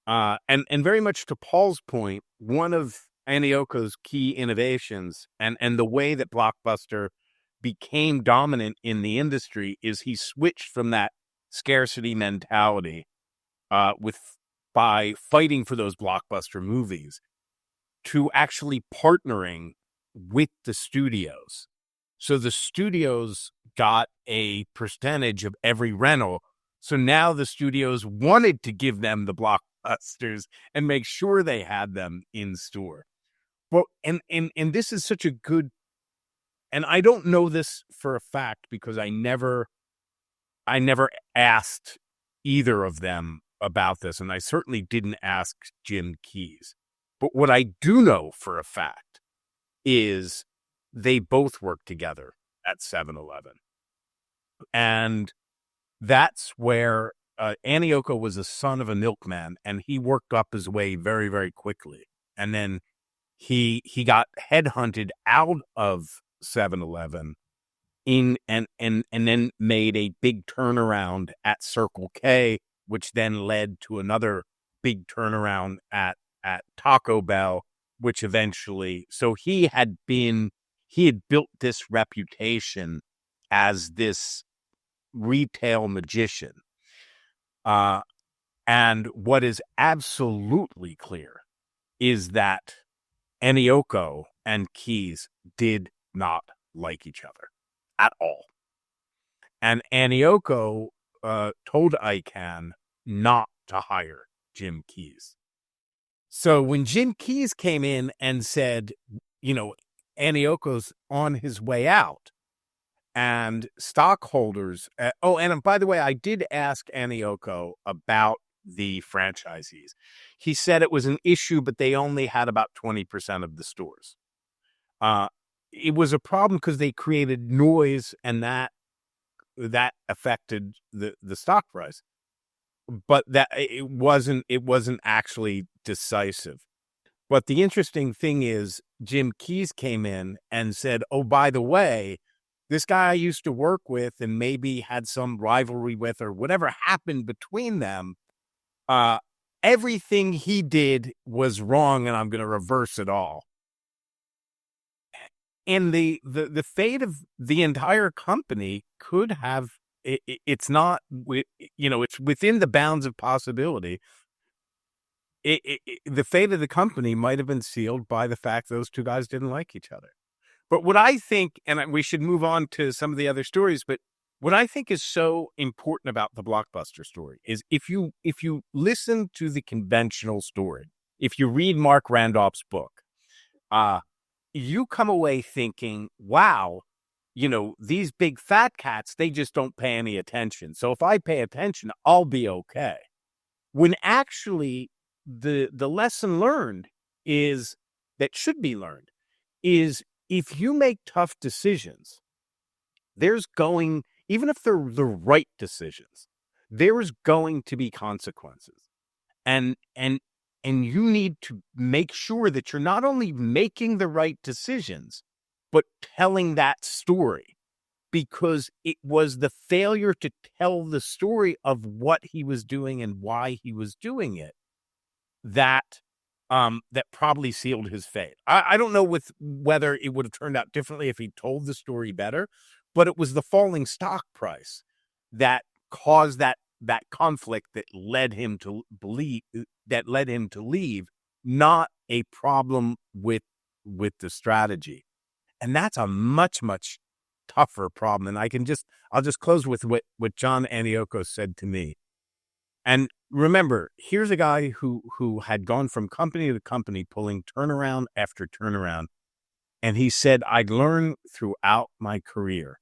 And very much to Paul's point, one of Anioko's key innovations and the way that Blockbuster became dominant in the industry is he switched from that scarcity mentality by fighting for those blockbuster movies to actually partnering with the studios. So the studios got a percentage of every rental. So now the studios wanted to give them the blockbusters and make sure they had them in store. Well, and this is such a good, and I don't know this for a fact because I never asked either of them about this, and I certainly didn't ask Jim Keyes. But what I do know for a fact is they both worked together at 7-Eleven. And that's where Anioko was a son of a milkman, and he worked up his way very, very quickly. And then he got headhunted out of 7-Eleven and then made a big turnaround at Circle K, which then led to another big turnaround at Taco Bell, which eventually, so he had built this reputation as this retail magician. And what is absolutely clear is that Anioko and Keyes did not like each other at all. And Anioko told ICANN not to hire Jim Keyes. So when Jim Keyes came in and said, Anioko's on his way out, and stockholders, and by the way, I did ask Anioko about the franchisees. He said it was an issue, but they only had about 20% of the stores. It was a problem because they created noise, and that that affected the stock price, but that it wasn't actually decisive. But the interesting thing is Jim Keyes came in and said, oh, by the way, this guy I used to work with and maybe had some rivalry with or whatever happened between them, everything he did was wrong and I'm going to reverse it all. And the fate of the entire company could have, it's not, it's within the bounds of possibility. The fate of the company might have been sealed by the fact those two guys didn't like each other. But what I think, and we should move on to some of the other stories, but what I think is so important about the Blockbuster story is if you listen to the conventional story, if you read Mark Randolph's book, you come away thinking, wow, these big fat cats, they just don't pay any attention. So if I pay attention, I'll be okay. When actually the lesson learned is that should be learned is if you make tough decisions, even if they're the right decisions, there is going to be consequences. And you need to make sure that you're not only making the right decisions, but telling that story, because it was the failure to tell the story of what he was doing and why he was doing it that probably sealed his fate. I don't know whether it would have turned out differently if he told the story better, but it was the falling stock price that caused that conflict that led him to leave, not a problem with the strategy. And that's a much, much tougher problem. And I'll just close with what John Antiochos said to me. And remember, here's a guy who had gone from company to company, pulling turnaround after turnaround. And he said, I learned throughout my career,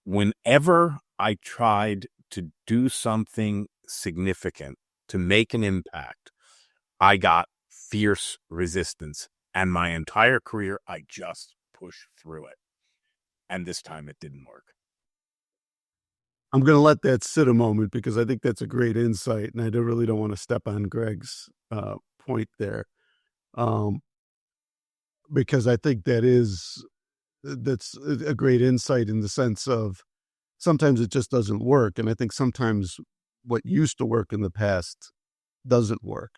whenever I tried to do something significant to make an impact, I got fierce resistance. And my entire career, I just pushed through it. And this time it didn't work. I'm going to let that sit a moment because I think that's a great insight, and I really don't want to step on Greg's point there, because I think that's a great insight in the sense of sometimes it just doesn't work, and I think sometimes what used to work in the past doesn't work.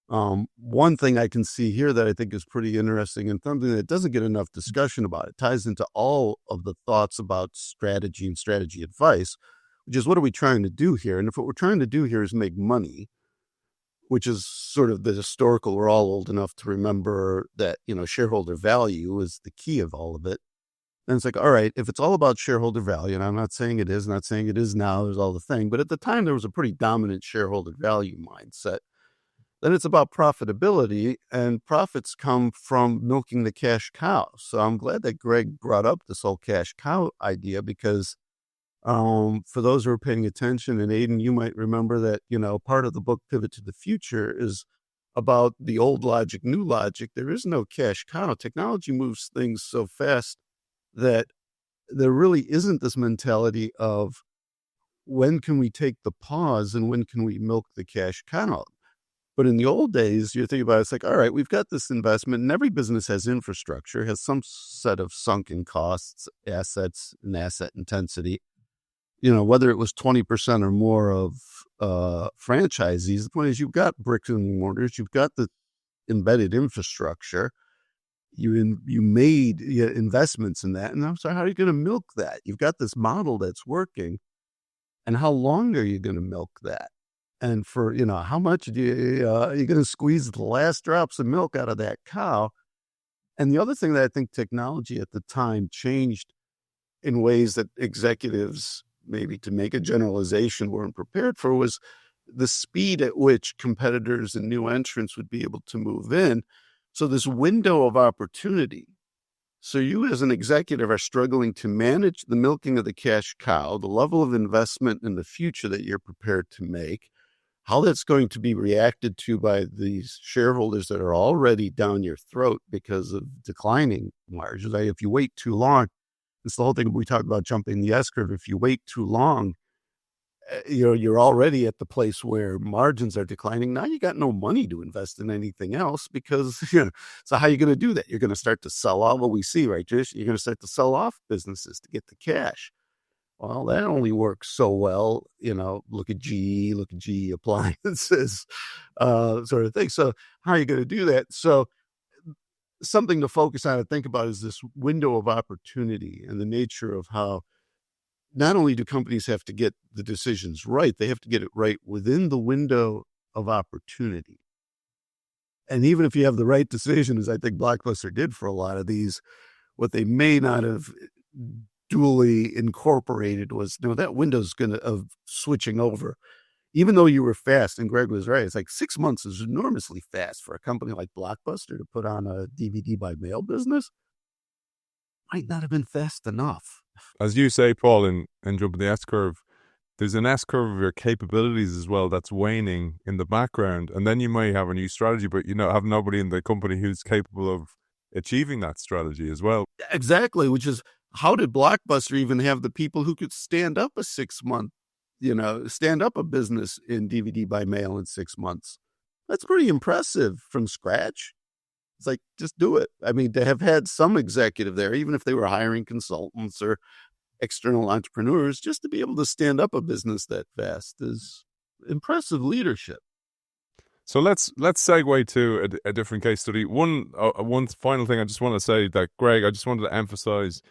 One thing I can see here that I think is pretty interesting and something that doesn't get enough discussion about, it ties into all of the thoughts about strategy and strategy advice, which is what are we trying to do here? And if what we're trying to do here is make money, which is sort of the historical, we're all old enough to remember that, shareholder value is the key of all of it. And it's like, all right, if it's all about shareholder value, and I'm not saying it is, not saying it is now, there's all the thing, but at the time there was a pretty dominant shareholder value mindset. Then it's about profitability, and profits come from milking the cash cow. So I'm glad that Greg brought up this whole cash cow idea because for those who are paying attention, and Aidan, you might remember that, part of the book Pivot to the Future is about the old logic, new logic. There is no cash cow. Technology moves things so fast that there really isn't this mentality of when can we take the pause and when can we milk the cash cow? But in the old days, you think about it, it's like, all right, we've got this investment, and every business has infrastructure, has some set of sunken costs, assets, and asset intensity. Whether it was 20% or more of franchisees, the point is you've got bricks and mortars, you've got the embedded infrastructure, you made investments in that, and I'm sorry, how are you going to milk that? You've got this model that's working, and how long are you going to milk that? And for, how much are you going to squeeze the last drops of milk out of that cow? And the other thing that I think technology at the time changed in ways that executives, maybe to make a generalization, weren't prepared for was the speed at which competitors and new entrants would be able to move in. So this window of opportunity. So you as an executive are struggling to manage the milking of the cash cow, the level of investment in the future that you're prepared to make, how that's going to be reacted to by these shareholders that are already down your throat because of declining margins. If you wait too long, It's the whole thing we talk about jumping the S-curve. If you wait too long, you're already at the place where margins are declining. Now you got no money to invest in anything else because, so how are you going to do that? You're going to start to sell off what we see, right, Trish? You're going to start to sell off businesses to get the cash. Well, that only works so well, look at GE Appliances, sort of thing. So how are you going to do that? So something to focus on and think about is this window of opportunity and the nature of how not only do companies have to get the decisions right, they have to get it right within the window of opportunity. And even if you have the right decision, as I think Blockbuster did for a lot of these, what they may not have duly incorporated was, that window's of switching over. Even though you were fast, and Greg was right, it's like 6 months is enormously fast for a company like Blockbuster to put on a DVD by mail business. Might not have been fast enough. As you say, Paul, in jumping the S-curve, there's an S-curve of your capabilities as well that's waning in the background. And then you might have a new strategy, but have nobody in the company who's capable of achieving that strategy as well. Exactly, which is, how did Blockbuster even have the people who could stand up a 6-month, stand up a business in DVD by mail in 6 months? That's pretty impressive from scratch. It's like, just do it. I mean, to have had some executive there, even if they were hiring consultants or external entrepreneurs, just to be able to stand up a business that fast is impressive leadership. So let's segue to a different case study. One final thing I just want to say that, Greg, I just wanted to emphasize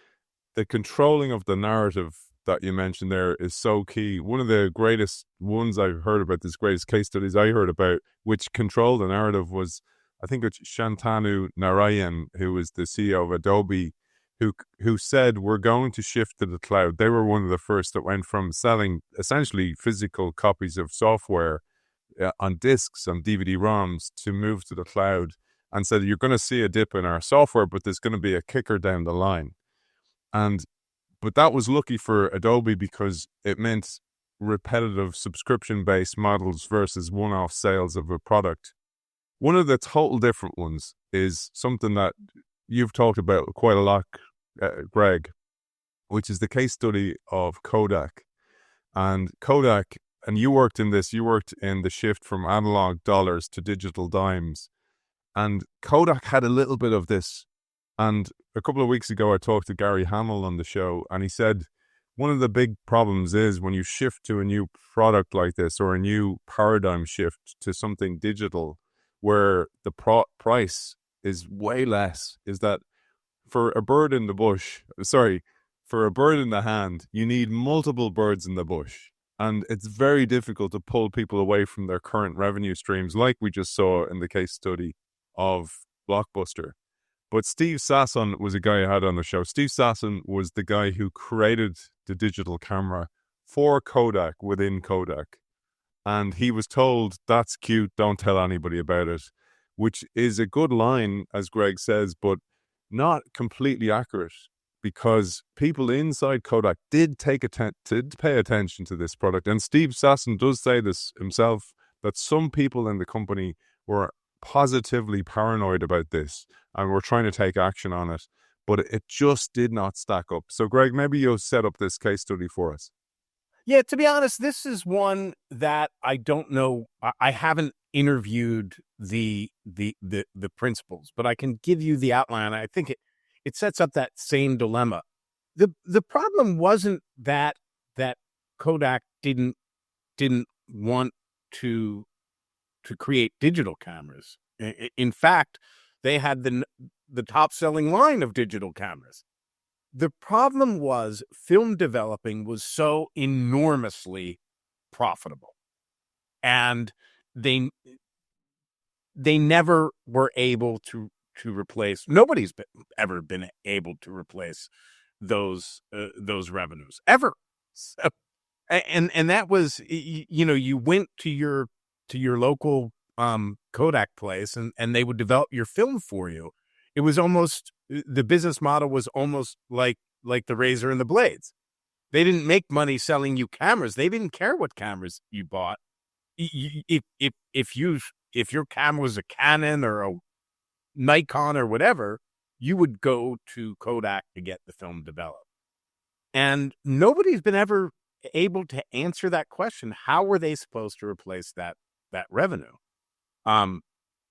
the controlling of the narrative that you mentioned there is so key. One of the greatest ones I've heard about, these greatest case studies I heard about, which controlled the narrative, was, I think it's Shantanu Narayan, who was the CEO of Adobe, who said, we're going to shift to the cloud. They were one of the first that went from selling essentially physical copies of software on discs, on DVD-ROMs, to move to the cloud, and said, you're going to see a dip in our software, but there's going to be a kicker down the line. But that was lucky for Adobe because it meant repetitive subscription-based models versus one-off sales of a product. One of the total different ones is something that you've talked about quite a lot, Greg, which is the case study of Kodak. And Kodak, and you worked in the shift from analog dollars to digital dimes. And Kodak had a little bit of this. And a couple of weeks ago, I talked to Gary Hamill on the show, and he said one of the big problems is when you shift to a new product like this, or a new paradigm shift to something digital, where the price is way less, is that for a bird in the hand, you need multiple birds in the bush. And it's very difficult to pull people away from their current revenue streams, like we just saw in the case study of Blockbuster. But Steve Sasson was a guy I had on the show. Steve Sasson was the guy who created the digital camera for Kodak within Kodak. And he was told, that's cute, don't tell anybody about it, which is a good line, as Greg says, but not completely accurate, because people inside Kodak did pay attention to this product. And Steve Sasson does say this himself, that some people in the company were positively paranoid about this and were trying to take action on it, but it just did not stack up. So, Greg, maybe you'll set up this case study for us. Yeah, to be honest, this is one that I don't know. I haven't interviewed the principals, but I can give you the outline. I think it sets up that same dilemma. The problem wasn't that Kodak didn't want to create digital cameras. In fact, they had the top selling line of digital cameras. The problem was film developing was so enormously profitable, and they never were able to replace. Nobody's ever been able to replace those revenues ever. So, and that was, you went to your local Kodak place, and they would develop your film for you. It was almost, the business model was almost like the razor and the blades. They didn't make money selling you cameras. They didn't care what cameras you bought. If your camera was a Canon or a Nikon or whatever, you would go to Kodak to get the film developed. And nobody's been ever able to answer that question. How were they supposed to replace that revenue? And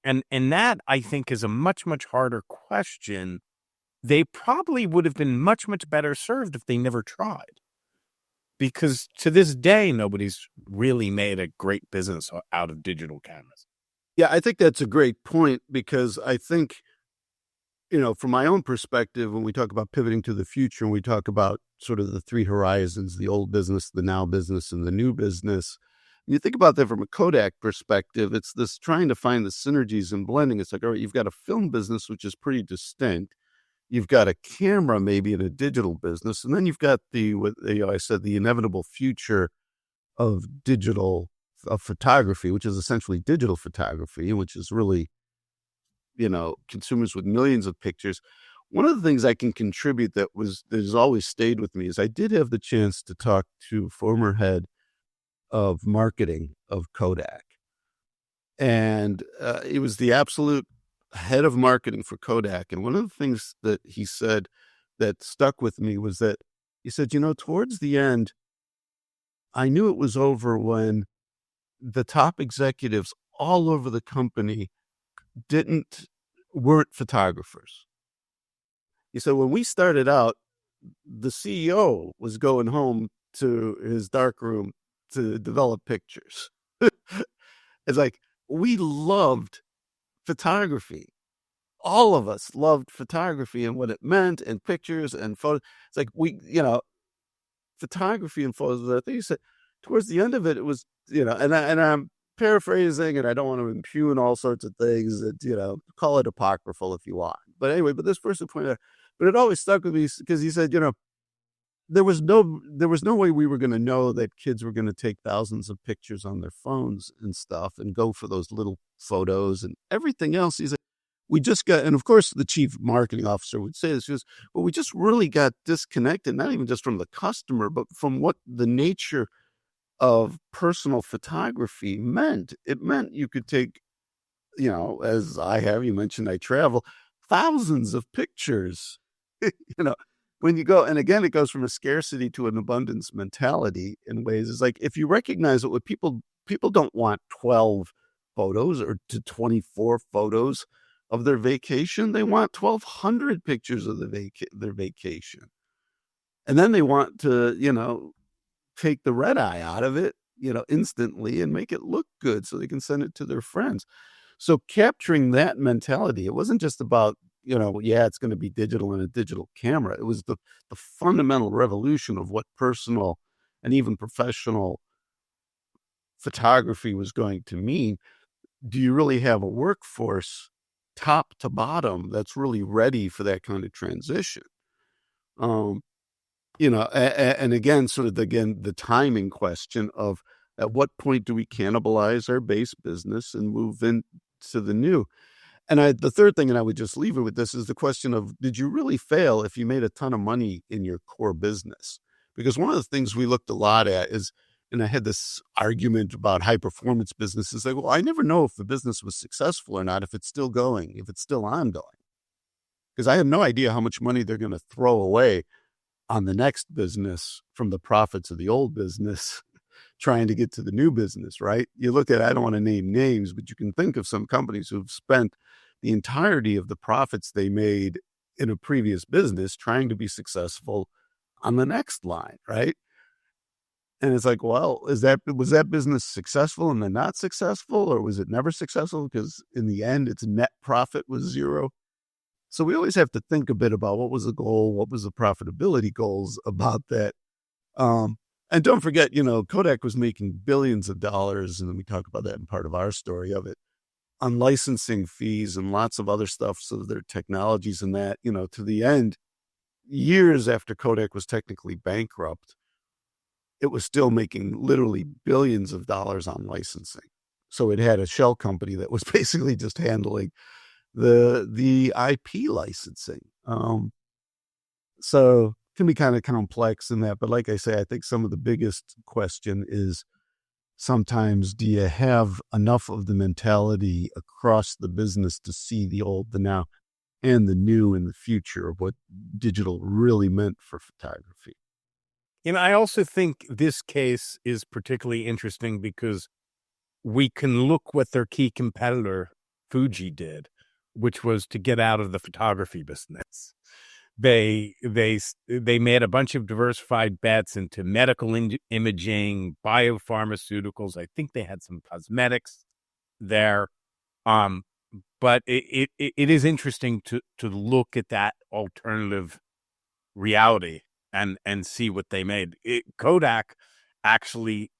that, I think, is a much, much harder question. They probably would have been much, much better served if they never tried. Because to this day, nobody's really made a great business out of digital cameras. Yeah, I think that's a great point, because I think, from my own perspective, when we talk about pivoting to the future, and we talk about sort of the three horizons, the old business, the now business, and the new business, you think about that from a Kodak perspective, it's this trying to find the synergies and blending. It's like, all right, you've got a film business, which is pretty distinct. You've got a camera, maybe in a digital business. And then you've got I said, the inevitable future of photography, which is essentially digital photography, which is really, consumers with millions of pictures. One of the things I can contribute that has always stayed with me is I did have the chance to talk to former head of marketing of Kodak. And it was the absolute head of marketing for Kodak. And one of the things that he said that stuck with me was that he said, towards the end, I knew it was over when the top executives all over the company weren't photographers. He said, when we started out, the CEO was going home to his darkroom to develop pictures. It's like, we loved photography. All of us loved photography and what it meant, and pictures and photos. It's like photography and photos. I think he said towards the end of it, it was, and I'm paraphrasing, and I don't want to impugn all sorts of things that, call it apocryphal if you want. But anyway, this person pointed out, but it always stuck with me because he said, there was no way we were going to know that kids were going to take thousands of pictures on their phones and stuff and go for those little photos and everything else. He said, we just got, and of course the chief marketing officer would say this, but we just really got disconnected, not even just from the customer, but from what the nature of personal photography meant. It meant you could take, as you mentioned, I travel, thousands of pictures, when you go, and again, it goes from a scarcity to an abundance mentality in ways. It's like, if you recognize that what people don't want 12 photos or to 24 photos of their vacation. They want 1,200 pictures of their vacation. And then they want to, take the red eye out of it, instantly and make it look good so they can send it to their friends. So capturing that mentality, it wasn't just about, it's going to be digital and a digital camera. It was the fundamental revolution of what personal and even professional photography was going to mean. Do you really have a workforce top to bottom that's really ready for that kind of transition? And again, the timing question of at what point do we cannibalize our base business and move into the new? And the third thing, and I would just leave it with this, is the question of, did you really fail if you made a ton of money in your core business? Because one of the things we looked a lot at is, and I had this argument about high performance businesses, like, well, I never know if the business was successful or not, if it's still going, if it's still ongoing. Because I have no idea how much money they're going to throw away on the next business from the profits of the old business, trying to get to the new business, right? You look at, I don't want to name names, but you can think of some companies who've spent the entirety of the profits they made in a previous business trying to be successful on the next line, right? And it's like, well, was that business successful and then not successful, or was it never successful because in the end its net profit was zero? So we always have to think a bit about what was the goal, what was the profitability goals about that. And don't forget, Kodak was making billions of dollars, and we talk about that in part of our story of it, on licensing fees and lots of other stuff. So their technologies and that, to the end, years after Kodak was technically bankrupt, it was still making literally billions of dollars on licensing. So it had a shell company that was basically just handling the IP licensing. So it can be kind of complex in that. But like I say, I think some of the biggest question is sometimes, do you have enough of the mentality across the business to see the old, the now, and the new in the future of what digital really meant for photography? I also think this case is particularly interesting because we can look what their key competitor, Fuji, did, which was to get out of the photography business. They made a bunch of diversified bets into medical imaging, biopharmaceuticals. I think they had some cosmetics there. But it is interesting to look at that alternative reality and see what they made. Kodak actually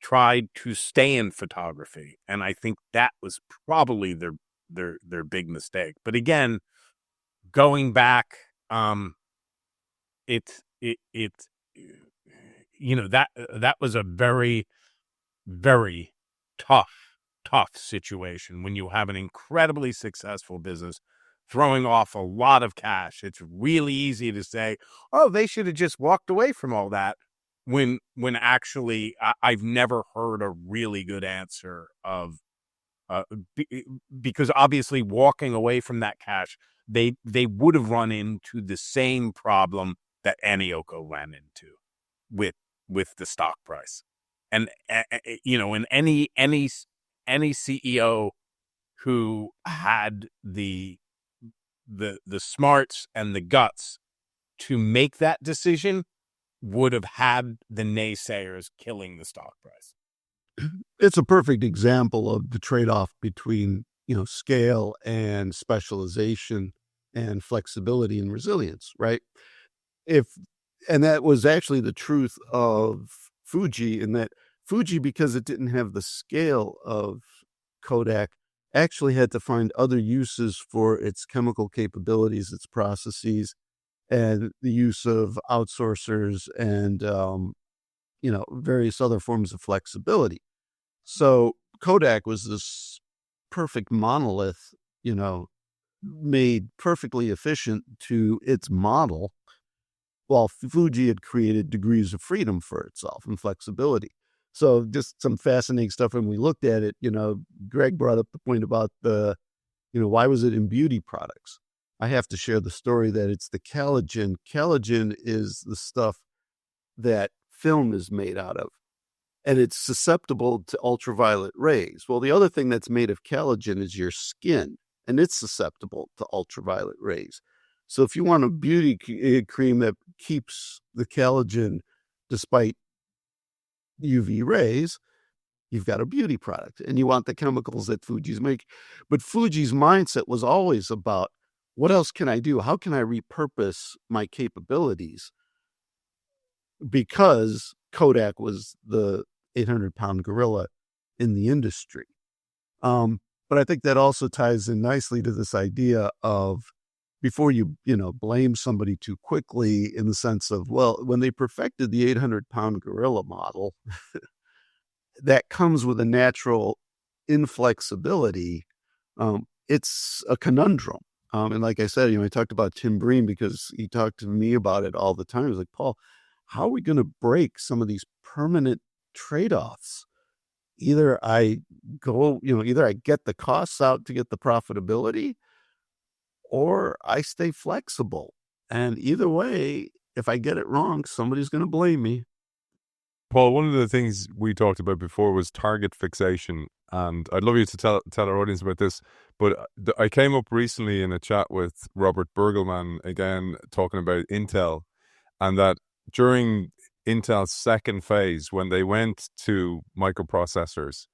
tried to stay in photography, and I think that was probably their big mistake. But again, going back, it's that was a very, very tough situation when you have an incredibly successful business throwing off a lot of cash. It's really easy to say, oh, they should have just walked away from all that, when actually I've never heard a really good answer of because obviously walking away from that cash, they would have run into the same problem that Anioko ran into with the stock price. And and any CEO who had the smarts and the guts to make that decision would have had the naysayers killing the stock price. It's a perfect example of the trade-off between, scale and specialization and flexibility and resilience, right? And that was actually the truth of Fuji, in that Fuji, because it didn't have the scale of Kodak, actually had to find other uses for its chemical capabilities, its processes, and the use of outsourcers and, various other forms of flexibility. So Kodak was this perfect monolith, made perfectly efficient to its model, while Fuji had created degrees of freedom for itself and flexibility. So just some fascinating stuff when we looked at it. Greg brought up the point about why was it in beauty products? I have to share the story that it's the collagen. Collagen is the stuff that film is made out of, and it's susceptible to ultraviolet rays. Well, the other thing that's made of collagen is your skin, and it's susceptible to ultraviolet rays. So if you want a beauty cream that keeps the collagen despite UV rays, you've got a beauty product, and you want the chemicals that Fuji's make. But Fuji's mindset was always about, what else can I do? How can I repurpose my capabilities? Because Kodak was the 800-pound gorilla in the industry. But I think that also ties in nicely to this idea of, before you blame somebody too quickly, in the sense of, well, when they perfected the 800-pound gorilla model, that comes with a natural inflexibility. It's a conundrum. And like I said, I talked about Tim Breen because he talked to me about it all the time. He was like, Paul, how are we going to break some of these permanent trade-offs? Either I get the costs out to get the profitability, or I stay flexible. And either way, if I get it wrong, somebody's going to blame me. Paul, one of the things we talked about before was target fixation. And I'd love you to tell our audience about this. But I came up recently in a chat with Robert Burgelman, again, talking about Intel, and that during Intel's second phase, when they went to microprocessors,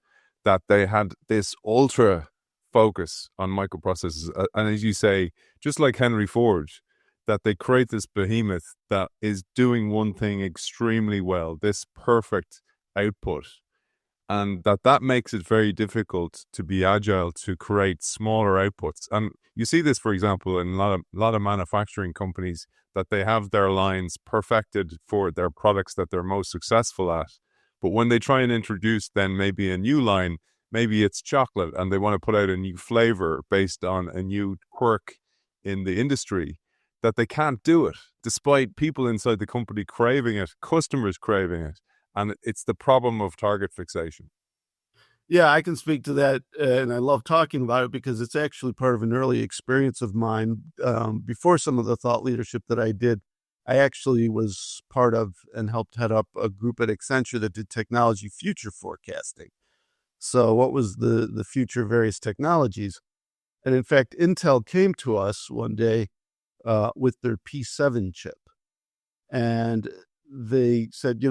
that they had this ultra focus on microprocessors. And as you say, just like Henry Ford, that they create this behemoth that is doing one thing extremely well, this perfect output. And that makes it very difficult to be agile, to create smaller outputs. And you see this, for example, in a lot of manufacturing companies, that they have their lines perfected for their products that they're most successful at. But when they try and introduce then maybe a new line, maybe it's chocolate, and they want to put out a new flavor based on a new quirk in the industry, that they can't do it, despite people inside the company craving it, customers craving it. And it's the problem of target fixation. Yeah, I can speak to that, and I love talking about it because it's actually part of an early experience of mine. Before some of the thought leadership that I did, I actually was part of and helped head up a group at Accenture that did technology future forecasting. So what was the future of various technologies? And in fact, Intel came to us one day with their P7 chip. And they said,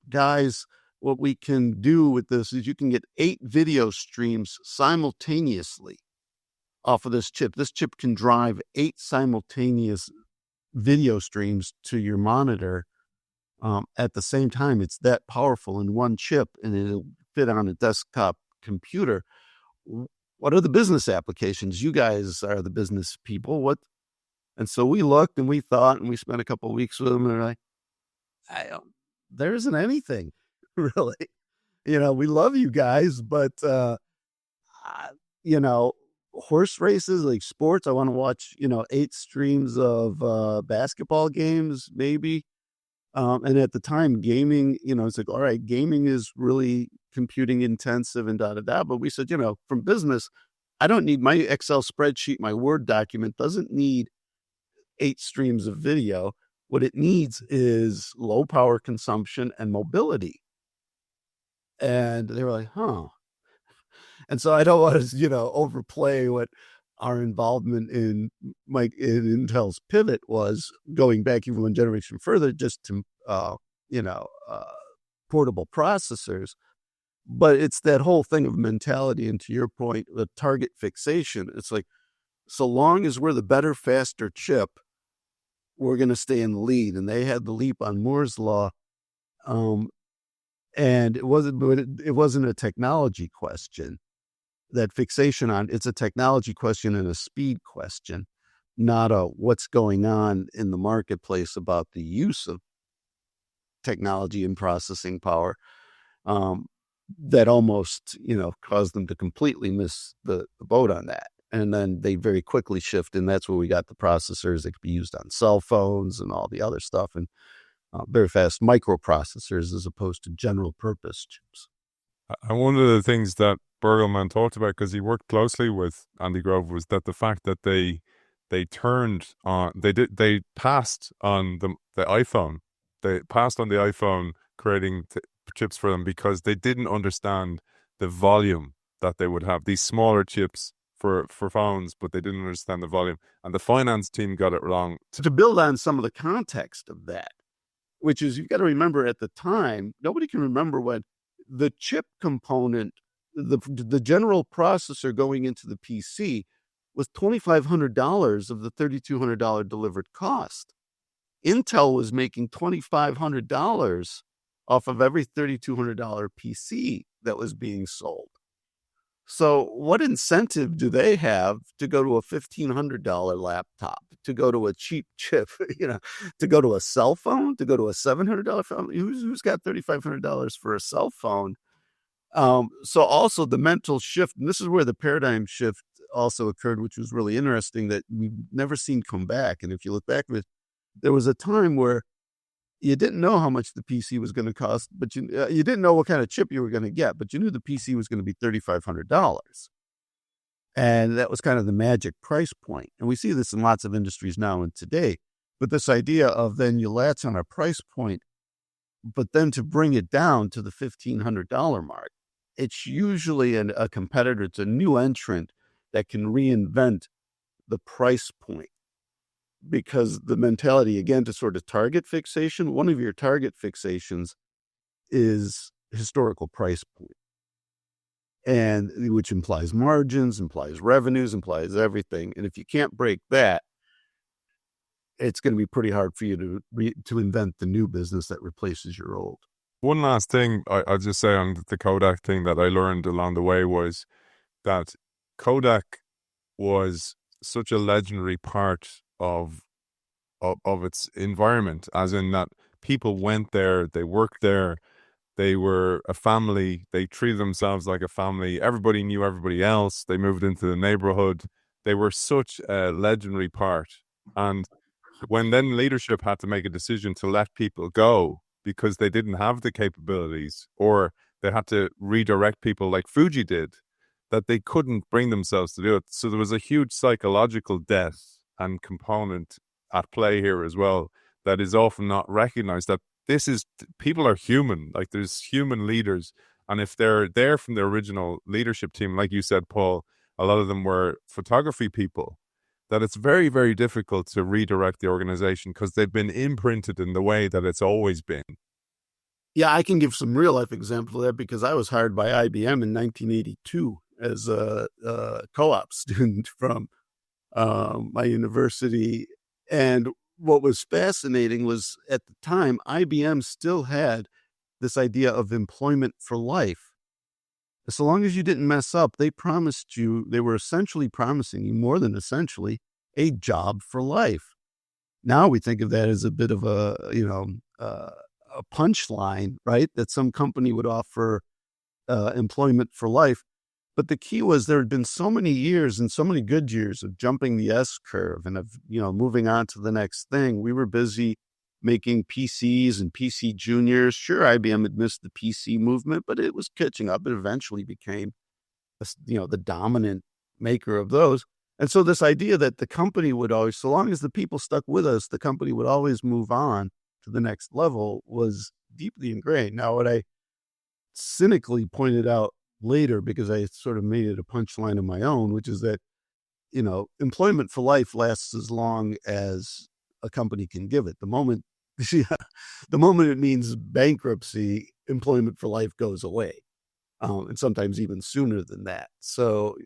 guys, what we can do with this is you can get 8 video streams simultaneously off of this chip. This chip can drive 8 simultaneous video streams to your monitor at the same time. It's that powerful in one chip, and it'll fit on a desktop computer. What are the business applications? You guys are the business people. And so we looked and we thought, and we spent a couple of weeks with them, and we're like, there isn't anything really. We love you guys, but horse races, like sports, I want to watch 8 streams of basketball games maybe. And at the time, gaming, it's like, all right, gaming is really computing intensive and but we said, from business, I don't need my Excel spreadsheet. My Word document doesn't need 8 streams of video. What it needs is low power consumption and mobility. And they were like, huh. And so I don't want to, overplay what our involvement in Intel's pivot was, going back even one generation further, just to, portable processors. But it's that whole thing of mentality. And to your point, the target fixation, it's like, so long as we're the better, faster chip, we're going to stay in the lead. And they had the leap on Moore's law. And it wasn't a technology question. That fixation on, it's a technology question and a speed question, not a what's going on in the marketplace about the use of technology and processing power. That almost, caused them to completely miss the boat on that. And then they very quickly shift, and that's where we got the processors that could be used on cell phones and all the other stuff, and very fast microprocessors as opposed to general purpose chips. And one of the things that Bergelman talked about, because he worked closely with Andy Grove, was that the fact that they turned on, they passed on the iPhone. They passed on the iPhone, creating chips for them, because they didn't understand the volume that they would have. These smaller chips for phones, but they didn't understand the volume. And the finance team got it wrong. To build on some of the context of that, which is, you've got to remember, at the time, nobody can remember when the chip component, the general processor going into the PC, was $2,500 of the $3,200 delivered cost. Intel was making $2,500 off of every $3,200 PC that was being sold. So what incentive do they have to go to a $1,500 laptop, to go to a cheap chip, to go to a cell phone, to go to a $700 phone? Who's got $3,500 for a cell phone? So also the mental shift, and this is where the paradigm shift also occurred, which was really interesting, that we've never seen come back. And if you look back at it, there was a time where you didn't know how much the PC was going to cost, but you didn't know what kind of chip you were going to get, but you knew the PC was going to be $3,500. And that was kind of the magic price point. And we see this in lots of industries now and today. But this idea of then you latch on a price point, but then to bring it down to the $1,500 mark, it's usually a competitor. It's a new entrant that can reinvent the price point. Because the mentality, again, to sort of target fixation, one of your target fixations is historical price point. And which implies margins, implies revenues, implies everything. And if you can't break that, it's going to be pretty hard for you to invent the new business that replaces your old. One last thing I'll just say on the Kodak thing that I learned along the way was that Kodak was such a legendary part of its environment, as in that people went there, they worked there, they were a family, they treated themselves like a family, everybody knew everybody else, they moved into the neighborhood, they were such a legendary part. And when then leadership had to make a decision to let people go because they didn't have the capabilities, or they had to redirect people like Fuji did, that they couldn't bring themselves to do it. So there was a huge psychological death and component at play here as well, that is often not recognized, that people are human. Like, there's human leaders. And if they're there from the original leadership team, like you said, Paul, a lot of them were photography people, that it's very, very difficult to redirect the organization because they've been imprinted in the way that it's always been. Yeah, I can give some real life example of that because I was hired by IBM in 1982 as a co-op student from my university. And what was fascinating was, at the time, IBM still had this idea of employment for life. So long as you didn't mess up, they were essentially promising you, more than essentially, a job for life. Now we think of that as a bit of a punchline, right? That some company would offer employment for life. But the key was there had been so many years and so many good years of jumping the S curve and of, moving on to the next thing. We were busy making PCs and PC Juniors. Sure, IBM had missed the PC movement, but it was catching up. It eventually became, the dominant maker of those. And so this idea that the company would always, so long as the people stuck with us, the company would always move on to the next level was deeply ingrained. Now, what I cynically pointed out later, because I sort of made it a punchline of my own, which is that, employment for life lasts as long as a company can give it. The moment it means bankruptcy, employment for life goes away. And sometimes even sooner than that. So,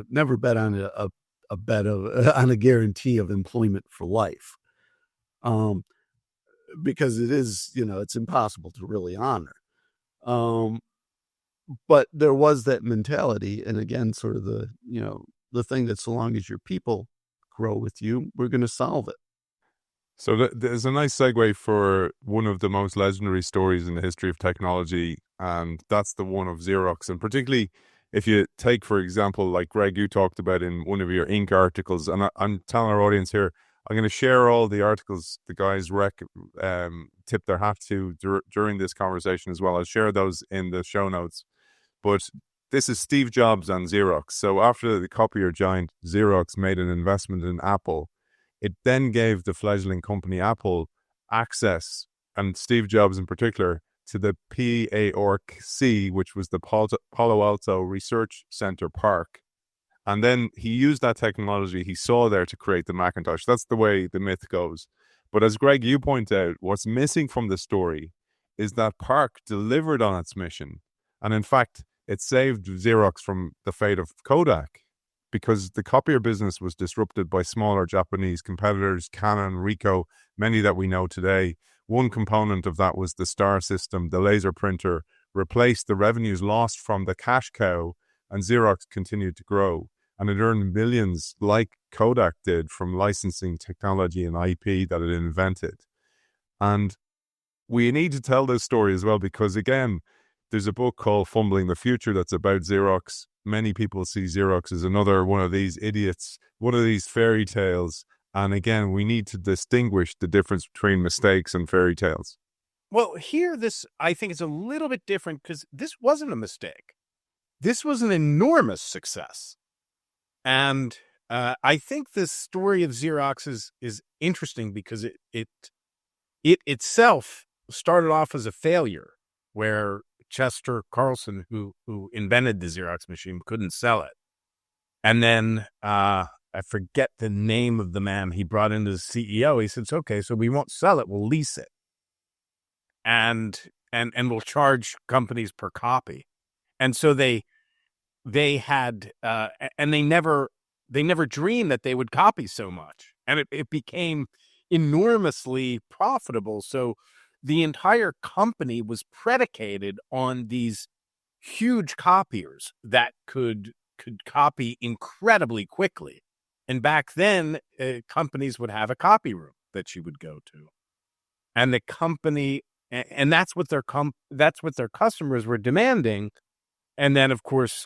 never bet on on a guarantee of employment for life. Because it is, it's impossible to really honor. But there was that mentality. And again, sort of the thing that so long as your people grow with you, we're going to solve it. So there's a nice segue for one of the most legendary stories in the history of technology, and that's the one of Xerox. And particularly if you take, for example, like Greg, you talked about in one of your Inc. articles, and I'm telling our audience here, I'm going to share all the articles the guys tip their hat to during this conversation as well. I'll share those in the show notes. But this is Steve Jobs and Xerox. So after the copier giant Xerox made an investment in Apple, it then gave the fledgling company Apple access, and Steve Jobs in particular, to the PARC, which was the Palo Alto Research Center Park. And then he used that technology he saw there to create the Macintosh. That's the way the myth goes. But as Greg, you point out, what's missing from the story is that Park delivered on its mission. And in fact, it saved Xerox from the fate of Kodak, because the copier business was disrupted by smaller Japanese competitors, Canon, Ricoh, many that we know today. One component of that was the Star system, the laser printer, replaced the revenues lost from the cash cow, and Xerox continued to grow. And it earned millions, like Kodak did, from licensing technology and IP that it invented. And we need to tell this story as well, because again, there's a book called Fumbling the Future that's about Xerox. Many people see Xerox as another one of these idiots, one of these fairy tales. And again, we need to distinguish the difference between mistakes and fairy tales. Well, here, I think is a little bit different, because this wasn't a mistake. This was an enormous success. And I think this story of Xerox is interesting because it itself started off as a failure, where Chester Carlson, who invented the Xerox machine, couldn't sell it. And then I forget the name of the man he brought in as CEO. He says, okay, so we won't sell it, we'll lease it. And we'll charge companies per copy. And so they had, and they never dreamed that they would copy so much. And it became enormously profitable. So the entire company was predicated on these huge copiers that could copy incredibly quickly. And back then, companies would have a copy room that you would go to, and the company, and that's what their customers were demanding. And then, of course,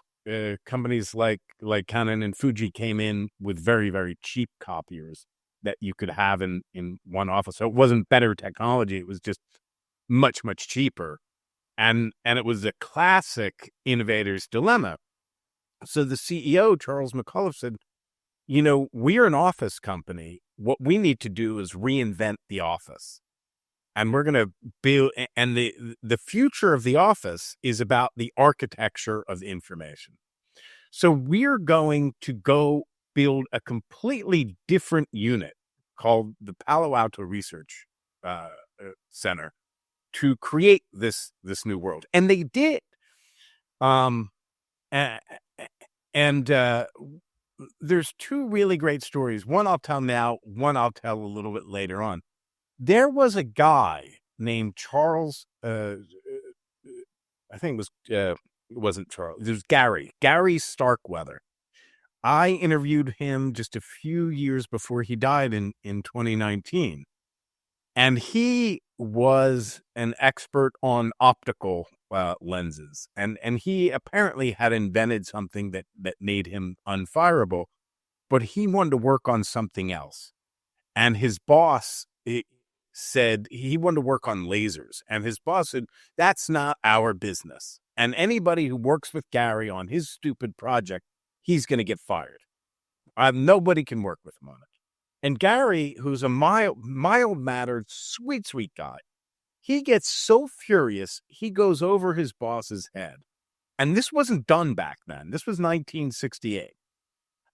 companies like Canon and Fuji came in with very, very cheap copiers that you could have in one office. So it wasn't better technology. It was just much, much cheaper. And it was a classic innovator's dilemma. So the CEO, Charles McCullen, said, we're an office company, what we need to do is reinvent the office. And we're going to build, and the future of the office is about the architecture of information. So we're going to go build a completely different unit called the Palo Alto Research Center to create this new world. And they did. There's two really great stories. One I'll tell now, one I'll tell a little bit later on. There was a guy named Charles, I think it wasn't Charles, it was Gary Starkweather. I interviewed him just a few years before he died in 2019. And he was an expert on optical lenses. And he apparently had invented something that made him unfireable, but he wanted to work on something else. And his boss said he wanted to work on lasers. And his boss said, that's not our business. And anybody who works with Gary on his stupid project, he's going to get fired. Nobody can work with him on it. And Gary, who's a mild-mannered, sweet guy, he gets so furious, he goes over his boss's head. And this wasn't done back then. This was 1968.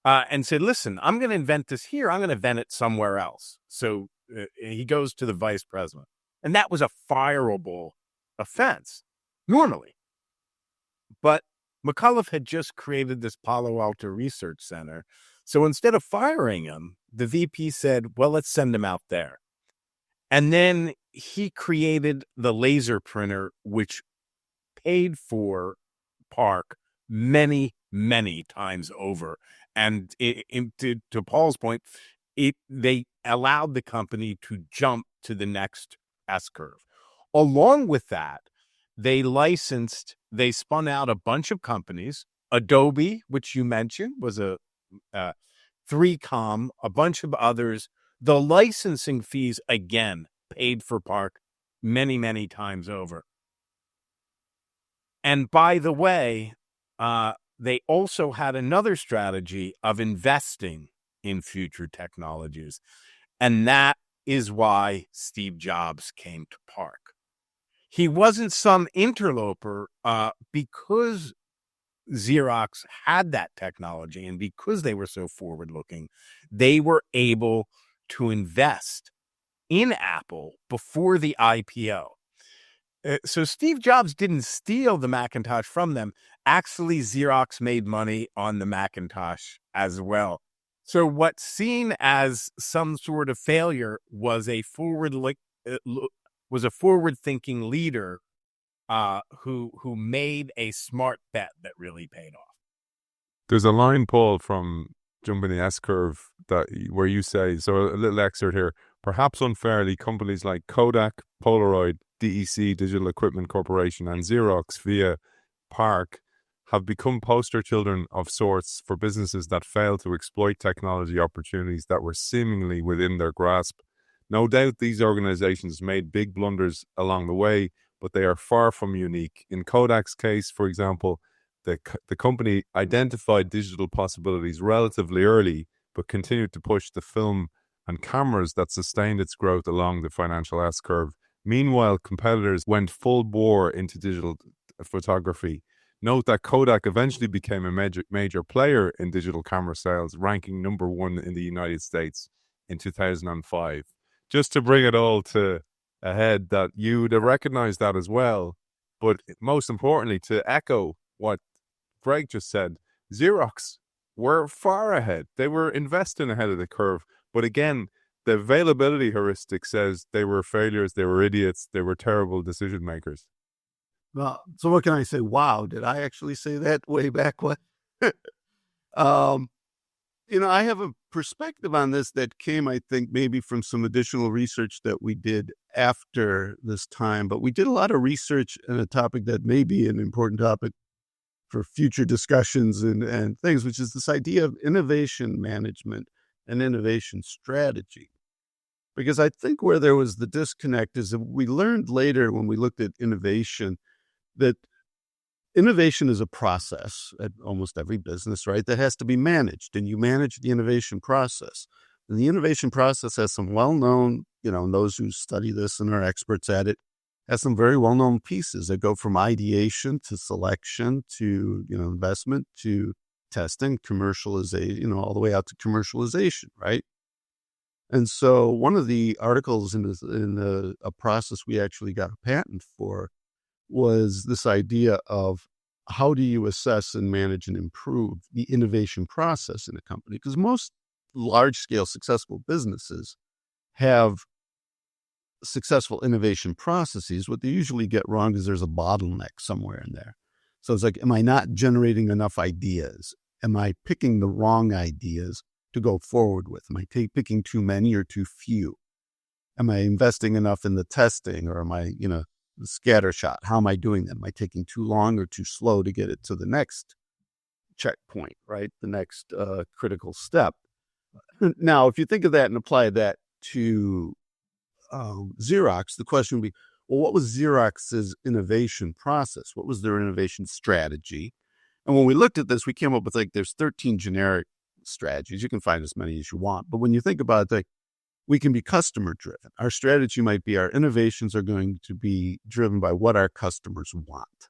And said, listen, I'm going to invent this here. I'm going to invent it somewhere else. So he goes to the vice president. And that was a fireable offense, normally. But McCullen had just created this Palo Alto Research Center. So instead of firing him, the VP said, well, let's send him out there. And then he created the laser printer, which paid for Park many times over. And to Paul's point, they allowed the company to jump to the next S-curve. Along with that, they spun out a bunch of companies. Adobe, which you mentioned, was a 3Com, a bunch of others. The licensing fees, again, paid for Park many times over. And by the way, they also had another strategy of investing in future technologies. And that is why Steve Jobs came to Park. He wasn't some interloper because Xerox had that technology, and because they were so forward-looking, they were able to invest in Apple before the IPO. So Steve Jobs didn't steal the Macintosh from them. Actually, Xerox made money on the Macintosh as well. So what's seen as some sort of failure was a forward-thinking leader who made a smart bet that really paid off. There's a line, Paul, from Jumping the S-Curve where you say, so a little excerpt here, perhaps unfairly, companies like Kodak, Polaroid, DEC, Digital Equipment Corporation, and Xerox via Park have become poster children of sorts for businesses that fail to exploit technology opportunities that were seemingly within their grasp. No doubt these organizations made big blunders along the way, but they are far from unique. In Kodak's case, for example, the company identified digital possibilities relatively early, but continued to push the film and cameras that sustained its growth along the financial S-curve. Meanwhile, competitors went full bore into digital photography. Note that Kodak eventually became a major player in digital camera sales, ranking number 1 in the United States in 2005. Just to bring it all to a head, that you'd recognize that as well. But most importantly, to echo what Greg just said, Xerox were far ahead. They were investing ahead of the curve. But again, the availability heuristic says they were failures, they were idiots, they were terrible decision makers. Well, so what can I say? Wow, did I actually say that way back when? I have a perspective on this that came, I think, maybe from some additional research that we did after this time. But we did a lot of research on a topic that may be an important topic for future discussions and things, which is this idea of innovation management and innovation strategy. Because I think where there was the disconnect is that we learned later when we looked at innovation that innovation is a process at almost every business, right, that has to be managed, and you manage the innovation process. And the innovation process has some well-known, and those who study this and are experts at it, has some very well-known pieces that go from ideation to selection to, investment to testing, commercialization, all the way out to commercialization, right? And so one of the articles in a process we actually got a patent for was this idea of how do you assess and manage and improve the innovation process in a company? Because most large-scale successful businesses have successful innovation processes. What they usually get wrong is there's a bottleneck somewhere in there. So it's like, am I not generating enough ideas? Am I picking the wrong ideas to go forward with? Am I picking too many or too few? Am I investing enough in the testing, or am I, the scattershot? How am I doing that? Am I taking too long or too slow to get it to the next checkpoint, right? The next critical step. Now, if you think of that and apply that to Xerox, the question would be, well, what was Xerox's innovation process? What was their innovation strategy? And when we looked at this, we came up with there's 13 generic strategies. You can find as many as you want. But when you think about it, we can be customer driven. Our strategy might be our innovations are going to be driven by what our customers want.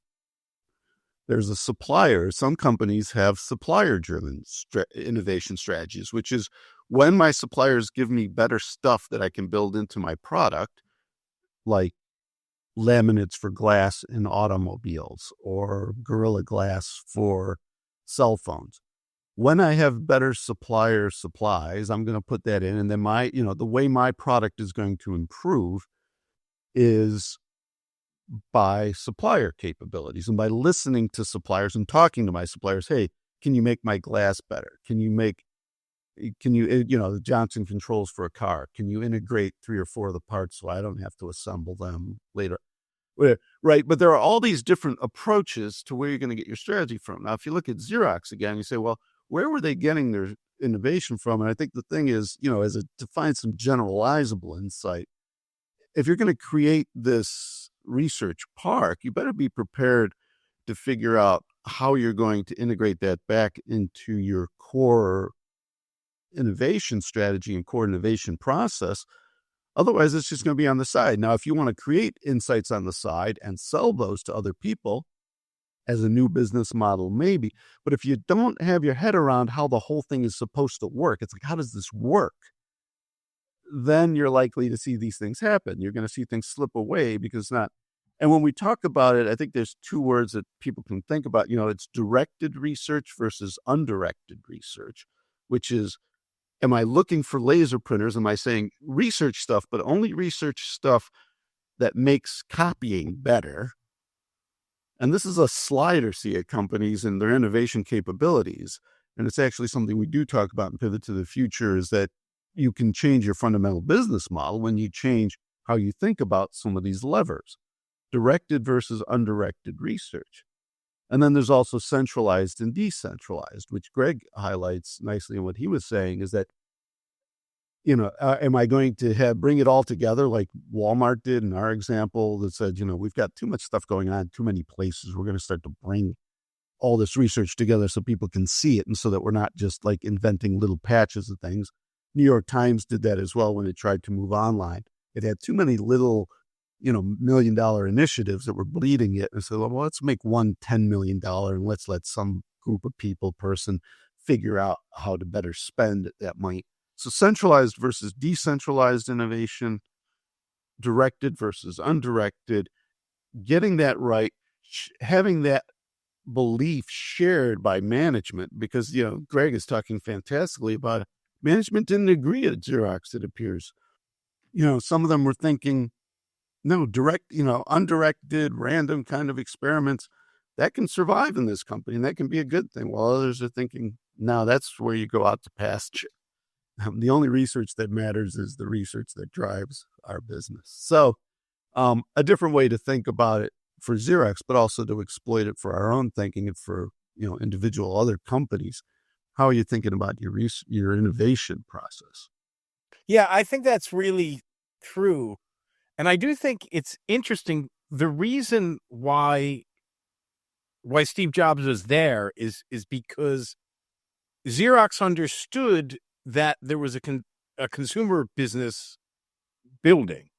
There's a supplier. Some companies have supplier driven innovation strategies, which is when my suppliers give me better stuff that I can build into my product, like laminates for glass in automobiles or Gorilla Glass for cell phones. When I have better supplier supplies, I'm going to put that in. And then the way my product is going to improve is by supplier capabilities and by listening to suppliers and talking to my suppliers. Hey, can you make my glass better? Can you, the Johnson controls for a car? Can you integrate 3 or 4 of the parts so I don't have to assemble them later? Right. But there are all these different approaches to where you're going to get your strategy from. Now, if you look at Xerox again, you say, well, where were they getting their innovation from? And I think the thing is, to find some generalizable insight, if you're going to create this research park, you better be prepared to figure out how you're going to integrate that back into your core innovation strategy and core innovation process. Otherwise, it's just going to be on the side. Now, if you want to create insights on the side and sell those to other people as a new business model, maybe. But if you don't have your head around how the whole thing is supposed to work, it's like, how does this work? Then you're likely to see these things happen. You're going to see things slip away because it's not. And when we talk about it, I think there's 2 words that people can think about. It's directed research versus undirected research, which is, am I looking for laser printers? Am I saying research stuff, but only research stuff that makes copying better? And this is a slider, see, at companies and their innovation capabilities. And it's actually something we do talk about in Pivot to the Future, is that you can change your fundamental business model when you change how you think about some of these levers, directed versus undirected research. And then there's also centralized and decentralized, which Greg highlights nicely in what he was saying, is that, am I going to bring it all together like Walmart did in our example that said, we've got too much stuff going on, too many places. We're going to start to bring all this research together so people can see it, and so that we're not just like inventing little patches of things. New York Times did that as well when it tried to move online. It had too many little, $1 million initiatives that were bleeding it. And so, well, let's make one $10 million and let's let some group of person figure out how to better spend that money. So centralized versus decentralized innovation, directed versus undirected, getting that right, having that belief shared by management, because, Greg is talking fantastically about it. Management didn't agree at Xerox, it appears. Some of them were thinking, no, undirected, random kind of experiments, that can survive in this company and that can be a good thing. While others are thinking, no, that's where you go out to pasture. The only research that matters is the research that drives our business. So a different way to think about it for Xerox, but also to exploit it for our own thinking and for, individual other companies. How are you thinking about your innovation process? Yeah, I think that's really true. And I do think it's interesting. The reason why Steve Jobs was there is because Xerox understood that there was a consumer business building,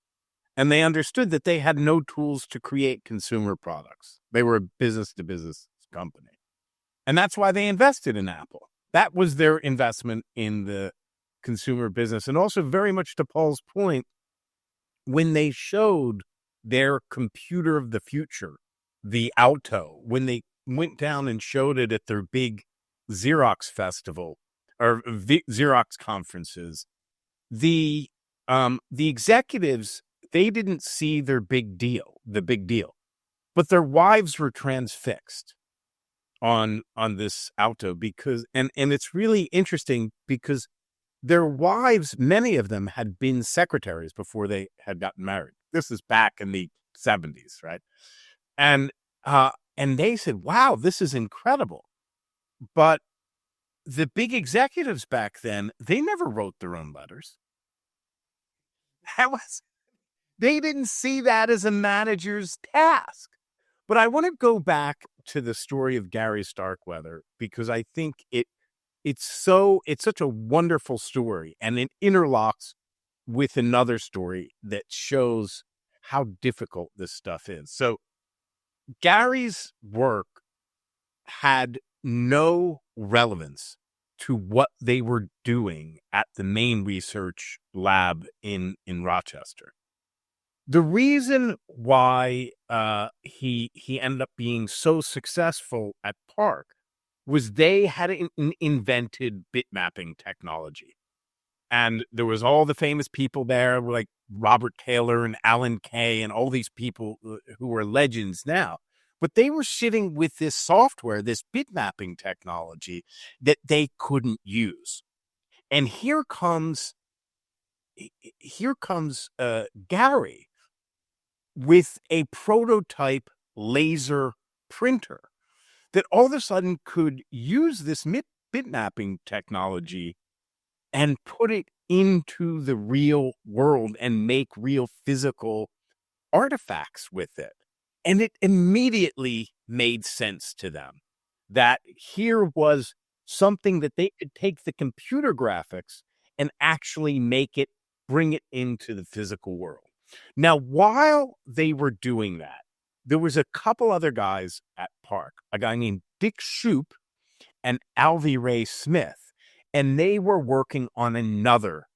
and they understood that they had no tools to create consumer products. They were a business-to-business company. And that's why they invested in Apple. That was their investment in the consumer business. And also, very much to Paul's point, when they showed their computer of the future, the Alto, when they went down and showed it at their big Xerox festival or Xerox conferences, the executives, they didn't see the big deal, but their wives were transfixed on this Alto because, and it's really interesting because their wives, many of them had been secretaries before they had gotten married. This is back in the 70s, right? And they said, wow, this is incredible. But the big executives back then, they never wrote their own letters. They didn't see that as a manager's task. But I want to go back to the story of Gary Starkweather because I think it's such a wonderful story, and it interlocks with another story that shows how difficult this stuff is. So Gary's work had no relevance to what they were doing at the main research lab in Rochester. The reason why he ended up being so successful at Park was they had invented bit mapping technology. And there was all the famous people there like Robert Taylor and Alan Kay and all these people who are legends now. But they were sitting with this software, this bit mapping technology that they couldn't use. And here comes Gary with a prototype laser printer that all of a sudden could use this bit mapping technology and put it into the real world and make real physical artifacts with it. And it immediately made sense to them that here was something that they could take the computer graphics and actually bring it into the physical world. Now, while they were doing that, there was a couple other guys at Park, a guy named Dick Shoup and Alvy Ray Smith, and they were working on another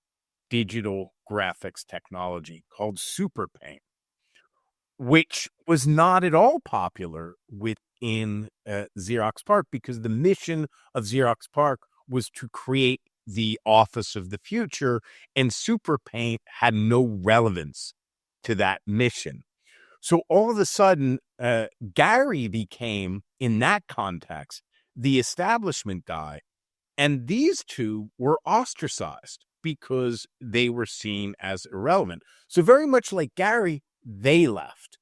digital graphics technology called SuperPaint, which was not at all popular within Xerox Park because the mission of Xerox Park was to create the office of the future, and SuperPaint had no relevance to that mission. So all of a sudden, Gary became, in that context, the establishment guy, and these two were ostracized because they were seen as irrelevant. So very much like Gary, they left.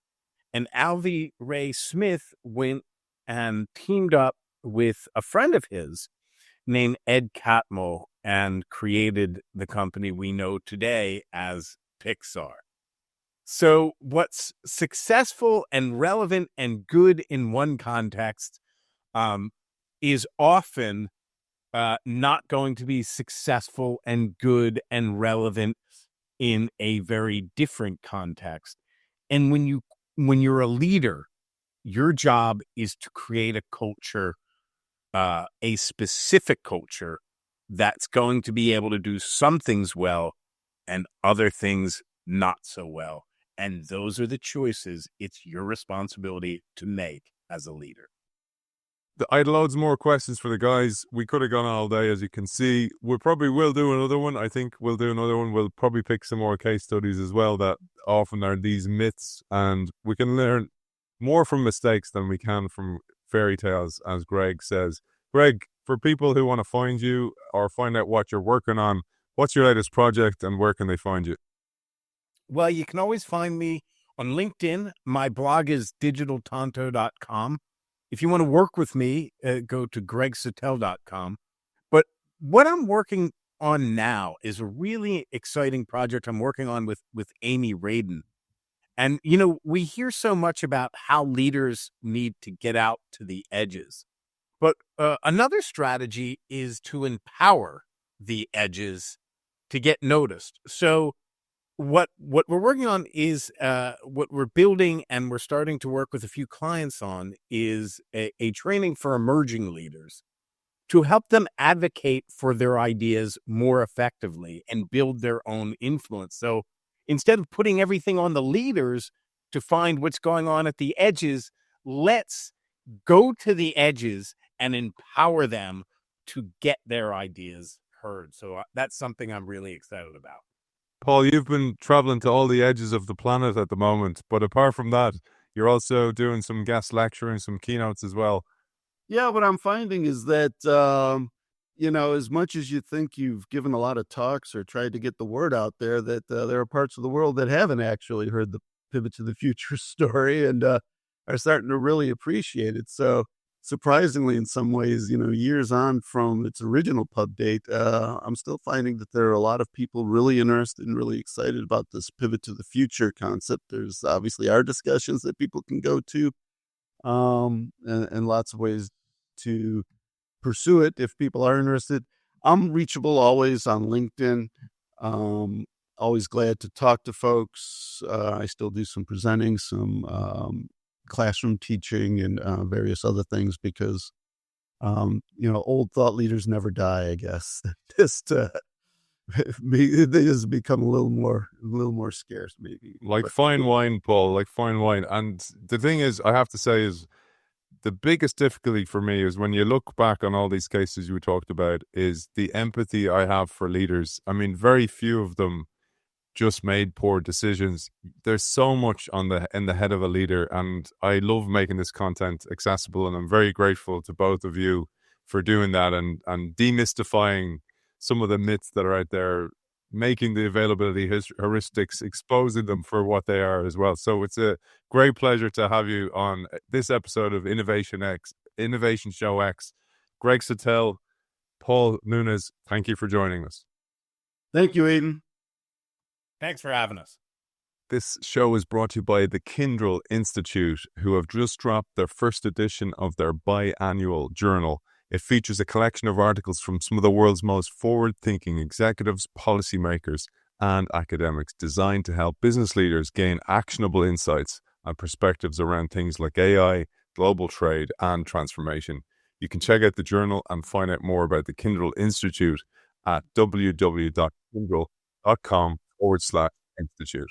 And Alvy Ray Smith went and teamed up with a friend of his named Ed Catmull and created the company we know today as Pixar. So what's successful and relevant and good in one context is often not going to be successful and good and relevant in a very different context. And when you're a leader, your job is to create a culture, a specific culture that's going to be able to do some things well and other things not so well. And those are the choices it's your responsibility to make as a leader. I had loads more questions for the guys. We could have gone all day, as you can see. We probably will do another one. I think we'll do another one. We'll probably pick some more case studies as well that often are these myths, and we can learn more from mistakes than we can from fairy tales, as Greg says. Greg, for people who want to find you or find out what you're working on, what's your latest project and where can they find you? Well, you can always find me on LinkedIn. My blog is digitaltonto.com. If you want to work with me, go to gregsatel.com. But what I'm working on now is a really exciting project I'm working on with Amy Radin. And, we hear so much about how leaders need to get out to the edges. But another strategy is to empower the edges to get noticed. So what we're working on is what we're building, and we're starting to work with a few clients on, is a training for emerging leaders to help them advocate for their ideas more effectively and build their own influence. So instead of putting everything on the leaders to find what's going on at the edges, let's go to the edges and empower them to get their ideas heard. So that's something I'm really excited about. Paul, you've been traveling to all the edges of the planet at the moment, but apart from that, you're also doing some guest lecturing, some keynotes as well. Yeah, what I'm finding is that, as much as you think you've given a lot of talks or tried to get the word out there, that there are parts of the world that haven't actually heard the Pivot to the Future story and are starting to really appreciate it. So surprisingly, in some ways, years on from its original pub date, I'm still finding that there are a lot of people really interested and really excited about this Pivot to the Future concept. There's obviously our discussions that people can go to, and lots of ways to pursue it if people are interested. I'm reachable always on LinkedIn. Always glad to talk to folks. I still do some presenting, some classroom teaching, and various other things because, old thought leaders never die, I guess. They just become a little more scarce, maybe. Like fine wine, Paul, like fine wine. And the thing is, I have to say, is the biggest difficulty for me is when you look back on all these cases you talked about, is the empathy I have for leaders. I mean, very few of them just made poor decisions. There's so much in the head of a leader, and I love making this content accessible, and I'm very grateful to both of you for doing that and demystifying some of the myths that are out there, making the availability heuristics, exposing them for what they are as well. So it's a great pleasure to have you on this episode of Innovation Show X. Greg Satell, Paul Nunes, thank you for joining us. Thank you, Aidan. Thanks for having us. This show is brought to you by the Kindle Institute, who have just dropped their first edition of their biannual journal. It features a collection of articles from some of the world's most forward-thinking executives, policymakers, and academics, designed to help business leaders gain actionable insights and perspectives around things like AI, global trade, and transformation. You can check out the journal and find out more about the Kindle Institute at www.kindle.com/institute.